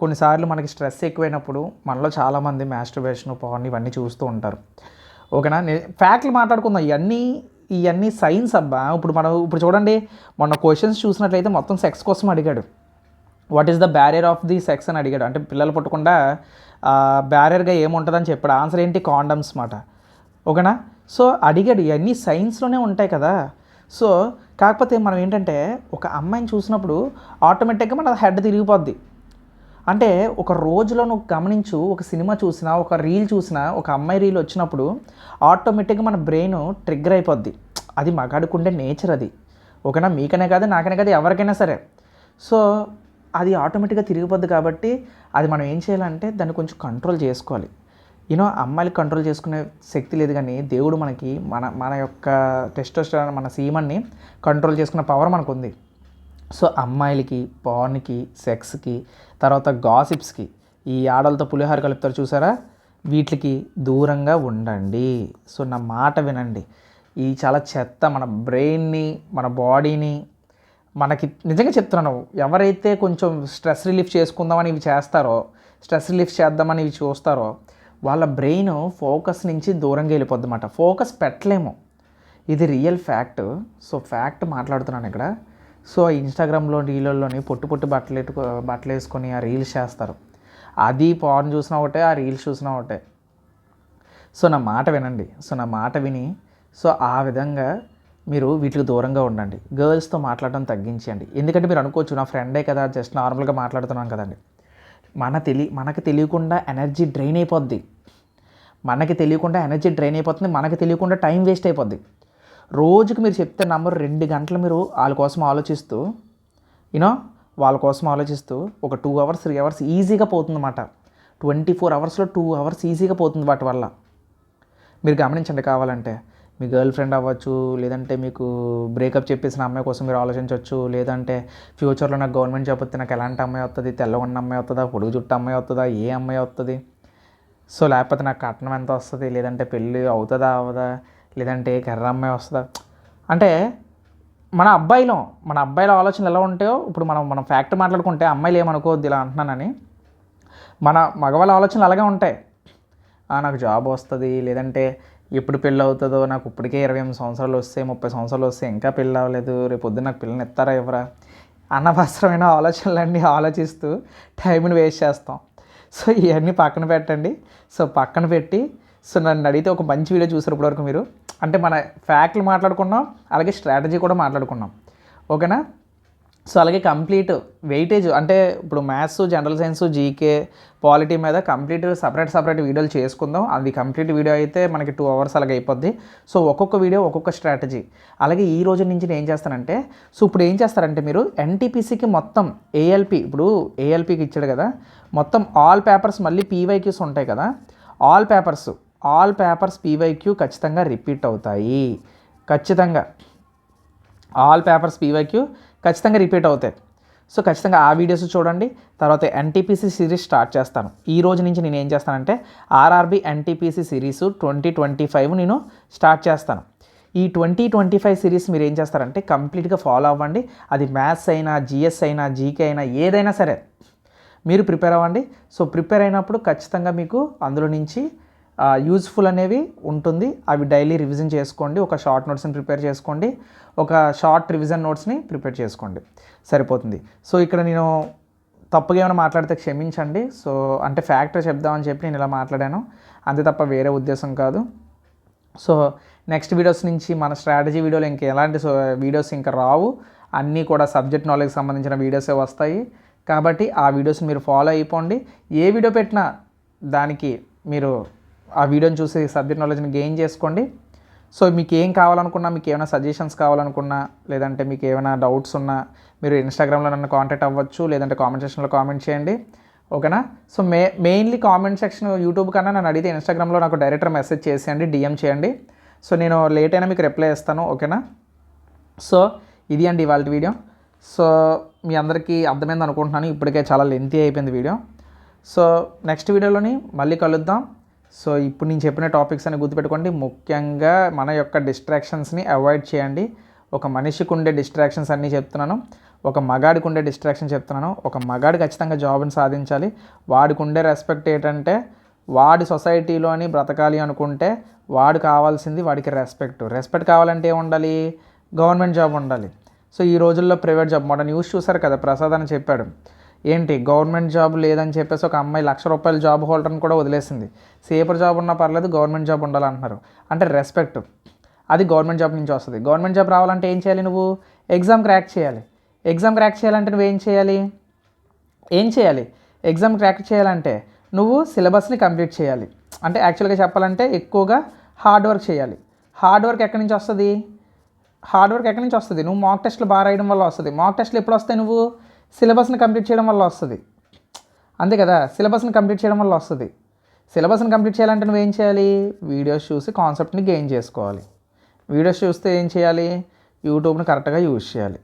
కొన్నిసార్లు మనకి స్ట్రెస్ ఎక్కువైనప్పుడు మనలో చాలామంది మాస్టర్బేషన్, పార్న్ ఇవన్నీ చూస్తూ ఉంటారు. ఓకేనా. ఫ్యాక్ట్లు మాట్లాడుకుందాం, ఇవన్నీ సైన్స్ అబ్బా. ఇప్పుడు చూడండి, మొన్న క్వశ్చన్స్ చూసినట్లయితే మొత్తం సెక్స్ కోసం అడిగాడు. What is the barrier of the sex అని అడిగాడు. అంటే పిల్లలు పుట్టకుండా బ్యారియర్గా ఏముంటుందని చెప్పాడు. ఆన్సర్ ఏంటి, కాండమ్స్ మాట. ఓకేనా. సో అడిగాడు, ఇవన్నీ సైన్స్లోనే ఉంటాయి కదా. సో కాకపోతే మనం ఏంటంటే ఒక అమ్మాయిని చూసినప్పుడు ఆటోమేటిక్గా మన హెడ్ తిరిగిపోద్ది. అంటే ఒక రోజులో నువ్వు గమనించు, ఒక సినిమా చూసినా, ఒక రీల్ చూసినా, ఒక అమ్మాయి రీల్ వచ్చినప్పుడు ఆటోమేటిక్గా మన బ్రెయిన్ ట్రిగ్గర్ అయిపోద్ది. అది మగాడుకుండే నేచర్ అది. ఓకేనా. మీకనే కాదు, నాకనే కాదు, ఎవరికైనా సరే. సో అది ఆటోమేటిక్గా తిరిగిపోద్ది. కాబట్టి అది మనం ఏం చేయాలంటే దాన్ని కొంచెం కంట్రోల్ చేసుకోవాలి. అమ్మాయిలకు కంట్రోల్ చేసుకునే శక్తి లేదు, కానీ దేవుడు మనకి మన యొక్క టెస్టోస్టెరాన్, మన సీమన్ని కంట్రోల్ చేసుకునే పవర్ మనకు ఉంది. సో అమ్మాయిలకి, పార్న్కి, సెక్స్కి, తర్వాత గాసిప్స్కి, ఈ ఆడలతో పులిహార కలుపుతారు చూసారా, వీటికి దూరంగా ఉండండి. సో నా మాట వినండి. ఈ చాలా చెత్త మన బ్రెయిన్ని, మన బాడీని, మనకి నిజంగా చెప్తున్నాను, ఎవరైతే కొంచెం స్ట్రెస్ రిలీఫ్ చేసుకుందామని ఇవి చేస్తారో, స్ట్రెస్ రిలీఫ్ చేద్దామని ఇవి చూస్తారో, వాళ్ళ బ్రెయిన్ ఫోకస్ నుంచి దూరంగా వెళ్ళిపోద్ది అన్నమాట. ఫోకస్ పెట్టలేము, ఇది రియల్ ఫ్యాక్ట్. సో ఫ్యాక్ట్ మాట్లాడుతున్నాను ఇక్కడ. సో ఇన్స్టాగ్రామ్లో రీళ్ళల్లోని పొట్టు బట్టలు వేసుకొని ఆ రీల్స్ చేస్తారు. అది పార్న్ చూసినా ఒకటే, ఆ రీల్స్ చూసినా ఒకటే. సో నా మాట వినండి. సో నా మాట విని సో ఆ విధంగా మీరు వీటికి దూరంగా ఉండండి. గర్ల్స్తో మాట్లాడడం తగ్గించండి. ఎందుకంటే మీరు అనుకోవచ్చు నా ఫ్రెండే కదా, జస్ట్ నార్మల్గా మాట్లాడుతున్నాను కదండి. మనకు తెలియకుండా ఎనర్జీ డ్రైన్ అయిపోద్ది. మనకి తెలియకుండా ఎనర్జీ డ్రైన్ అయిపోతుంది. మనకి తెలియకుండా టైం వేస్ట్ అయిపోద్ది. రోజుకి మీరు చెప్తే నంబర్ 2 గంటలు మీరు వాళ్ళ కోసం ఆలోచిస్తూ వాళ్ళ కోసం ఆలోచిస్తూ ఒక 2 అవర్స్ 3 అవర్స్ ఈజీగా పోతుందన్నమాట. 24 అవర్స్లో 2 అవర్స్ ఈజీగా పోతుంది వాటి వల్ల. మీరు గమనించండి. కావాలంటే మీ గర్ల్ ఫ్రెండ్ అవ్వచ్చు, లేదంటే మీకు బ్రేకప్ చెప్పేసిన అమ్మాయి కోసం మీరు ఆలోచించవచ్చు, లేదంటే ఫ్యూచర్లో నాకు గవర్నమెంట్ జాబ్ వస్తే నాకు ఎలాంటి అమ్మాయి వస్తుంది, తెల్లగా ఉన్న అమ్మాయి వస్తుందా, పొడుగు జుట్టు అమ్మాయి వస్తుందా, ఏ అమ్మాయి వస్తుంది, సో లేకపోతే నాకు కట్నం ఎంత వస్తుంది, లేదంటే పెళ్ళి అవుతుందా అవ్వదా, లేదంటే కర్ర అమ్మాయి వస్తుందా. అంటే మన అబ్బాయిల ఆలోచనలు ఎలా ఉంటాయో ఇప్పుడు మనం ఫ్యాక్ట్ మాట్లాడుకుంటే అమ్మాయిలు ఏమనుకోవద్దు ఇలా అంటున్నానని, మన మగవాళ్ళ ఆలోచనలు అలాగే ఉంటాయి. నాకు జాబ్ వస్తుంది, లేదంటే ఎప్పుడు పెళ్ళి అవుతుందో, నాకు ఇప్పటికే 28 సంవత్సరాలు వస్తే 30 సంవత్సరాలు వస్తే ఇంకా పెళ్ళి అవ్వలేదు, రేపు పొద్దున్న నాకు పిల్లని ఇస్తారా ఇవ్వరా, అనవసరమైన ఆలోచనలన్నీ ఆలోచిస్తూ టైంని వేస్ట్ చేస్తాం. సో ఇవన్నీ పక్కన పెట్టండి. సో పక్కన పెట్టి నన్ను అడిగితే ఒక మంచి వీడియో చూసారు ఇప్పటివరకు మీరు. అంటే మన ఫ్యాక్ట్లు మాట్లాడుకున్నాం, అలాగే స్ట్రాటజీ కూడా మాట్లాడుకున్నాం. ఓకేనా? సో అలాగే కంప్లీట్ వెయిటేజ్ అంటే ఇప్పుడు maths, general science, GK, polity మీద కంప్లీట్ సపరేట్ వీడియోలు చేసుకుందాం. అది కంప్లీట్ వీడియో అయితే మనకి 2 అవర్స్ అలాగే అయిపోద్ది. సో ఒక్కొక్క వీడియో ఒక్కొక్క స్ట్రాటజీ. అలాగే ఈ రోజు నుంచి నేను ఏం చేస్తానంటే, సో ఇప్పుడు ఏం చేస్తారంటే మీరు ఎన్టీపీసీకి మొత్తం ఇప్పుడు ఏఎల్పీకి ఇచ్చాడు కదా, మొత్తం ఆల్ పేపర్స్ మళ్ళీ పీవైక్యూస్ ఉంటాయి కదా, ఆల్ పేపర్స్ పీవైక్యూ ఖచ్చితంగా రిపీట్ అవుతాయి. ఆల్ పేపర్స్ పీవైక్యూ ఖచ్చితంగా రిపీట్ అవుతాయి. సో ఖచ్చితంగా ఆ వీడియోస్ చూడండి. తర్వాత ఎన్టీపీసీ సిరీస్ స్టార్ట్ చేస్తాను. ఈ రోజు నుంచి నేను ఏం చేస్తానంటే ఆర్ఆర్బీ ఎన్టీపీసీ సిరీస్ 2025 నేను స్టార్ట్ చేస్తాను. ఈ 2025 సిరీస్ మీరు ఏం చేస్తారంటే కంప్లీట్గా ఫాలో అవ్వండి. అది మ్యాథ్స్ అయినా, జిఎస్ అయినా, జీకే అయినా, ఏదైనా సరే మీరు ప్రిపేర్ అవ్వండి. సో ప్రిపేర్ అయినప్పుడు ఖచ్చితంగా మీకు అందులో నుంచి యూజ్ఫుల్ అనేవి ఉంటుంది. అవి డైలీ రివిజన్ చేసుకోండి. ఒక షార్ట్ నోట్స్ని ప్రిపేర్ చేసుకోండి, ఒక షార్ట్ రివిజన్ నోట్స్ని ప్రిపేర్ చేసుకోండి, సరిపోతుంది. సో ఇక్కడ నేను తప్పుగా ఏమైనా మాట్లాడితే క్షమించండి. సో అంటే ఫ్యాక్టర్ చెప్దామని చెప్పి నేను ఇలా మాట్లాడాను, అంతే తప్ప వేరే ఉద్దేశం కాదు. సో నెక్స్ట్ వీడియోస్ నుంచి మన స్ట్రాటజీ వీడియోలు ఇంకా ఎలాంటి వీడియోస్ ఇంకా రావు, అన్నీ కూడా సబ్జెక్ట్ నాలెడ్జ్కి సంబంధించిన వీడియోసే వస్తాయి. కాబట్టి ఆ వీడియోస్ మీరు ఫాలో అయిపోండి. ఏ వీడియో పెట్టినా దానికి మీరు ఆ వీడియోని చూసి సబ్జెక్ట్ నాలెడ్జ్ని గెయిన్ చేసుకోండి. సో మీకు ఏం కావాలనుకున్నా, మీకు ఏమైనా సజెషన్స్ కావాలనుకున్నా, లేదంటే మీకు ఏమైనా డౌట్స్ ఉన్నా మీరు ఇన్స్టాగ్రామ్లో నన్ను కాంటాక్ట్ అవ్వచ్చు, లేదంటే కామెంట్ సెక్షన్లో కామెంట్ చేయండి. ఓకేనా? So mainly comment section YouTube కన్నా నన్ను అడిగితే ఇన్స్టాగ్రామ్లో నాకు డైరెక్ట్ మెసేజ్ చేసేయండి, డిఎం చేయండి. సో నేను లేట్ అయినా మీకు రిప్లై ఇస్తాను. ఓకేనా? సో ఇది అండి ఇవాళ వీడియో. సో మీ అందరికీ అర్థమైంది అనుకుంటున్నాను. ఇప్పటికే చాలా లెంతీ అయిపోయింది వీడియో. సో నెక్స్ట్ వీడియోలోని మళ్ళీ కలుద్దాం. సో ఇప్పుడు నేను చెప్పిన టాపిక్స్ అని గుర్తుపెట్టుకోండి. ముఖ్యంగా మన యొక్క డిస్ట్రాక్షన్స్ని అవాయిడ్ చేయండి. ఒక మనిషికి ఉండే డిస్ట్రాక్షన్స్ అన్నీ చెప్తున్నాను, ఒక మగాడికి ఉండే డిస్ట్రాక్షన్ చెప్తున్నాను. ఒక మగాడు ఖచ్చితంగా జాబ్ని సాధించాలి. వాడికి ఉండే రెస్పెక్ట్ ఏంటంటే, వాడి సొసైటీలోని బ్రతకాలి అనుకుంటే వాడు కావాల్సింది వాడికి రెస్పెక్ట్ కావాలంటే ఏం ఉండాలి? గవర్నమెంట్ జాబ్ ఉండాలి. సో ఈ రోజుల్లో ప్రైవేట్ జాబ్, మొన్న న్యూస్ చూసారు కదా, ప్రసాద్ అని చెప్పాడు. ఏంటి గవర్నమెంట్ జాబ్ లేదని చెప్పేసి ఒక అమ్మాయి ₹1,00,000 జాబ్ హోల్డర్ని కూడా వదిలేసింది. సేఫర్ జాబ్ ఉన్నా పర్లేదు, గవర్నమెంట్ జాబ్ ఉండాలంటున్నారు. అంటే రెస్పెక్ట్ అది గవర్నమెంట్ జాబ్ నుంచి వస్తుంది. గవర్నమెంట్ జాబ్ రావాలంటే ఏం చేయాలి? నువ్వు ఎగ్జామ్ క్రాక్ చేయాలి. ఎగ్జామ్ క్రాక్ చేయాలంటే నువ్వేం చేయాలి? ఎగ్జామ్ క్రాక్ చేయాలంటే నువ్వు సిలబస్ని కంప్లీట్ చేయాలి. అంటే యాక్చువల్గా చెప్పాలంటే ఎక్కువగా హార్డ్ వర్క్ చేయాలి. హార్డ్ వర్క్ ఎక్కడి నుంచి వస్తుంది? నువ్వు మాక్ టెస్ట్లు బాగా రాయడం వల్ల వస్తుంది. మాక్ టెస్ట్లు ఎప్పుడు వస్తాయి? నువ్వు సిలబస్ని కంప్లీట్ చేయడం వల్ల వస్తుంది. అంతే కదా? సిలబస్ని కంప్లీట్ చేయడం వల్ల వస్తుంది. సిలబస్ని కంప్లీట్ చేయాలంటే నువ్వేం చేయాలి? వీడియోస్ చూసి కాన్సెప్ట్ని గెయిన్ చేసుకోవాలి. వీడియోస్ చూస్తే ఏం చేయాలి? యూట్యూబ్ని కరెక్ట్గా యూజ్ చేయాలి.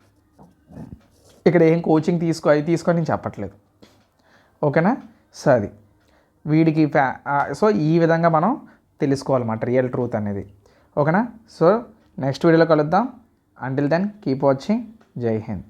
ఇక్కడ ఏం కోచింగ్ తీసుకొని నేను చెప్పట్లేదు. ఓకేనా? సో అది వీడికి సో ఈ విధంగా మనం తెలుసుకోవాలన్నమాట రియల్ ట్రూత్ అనేది. ఓకేనా? సో నెక్స్ట్ వీడియోలో కలుద్దాం. Until then keep watching. జై హింద్.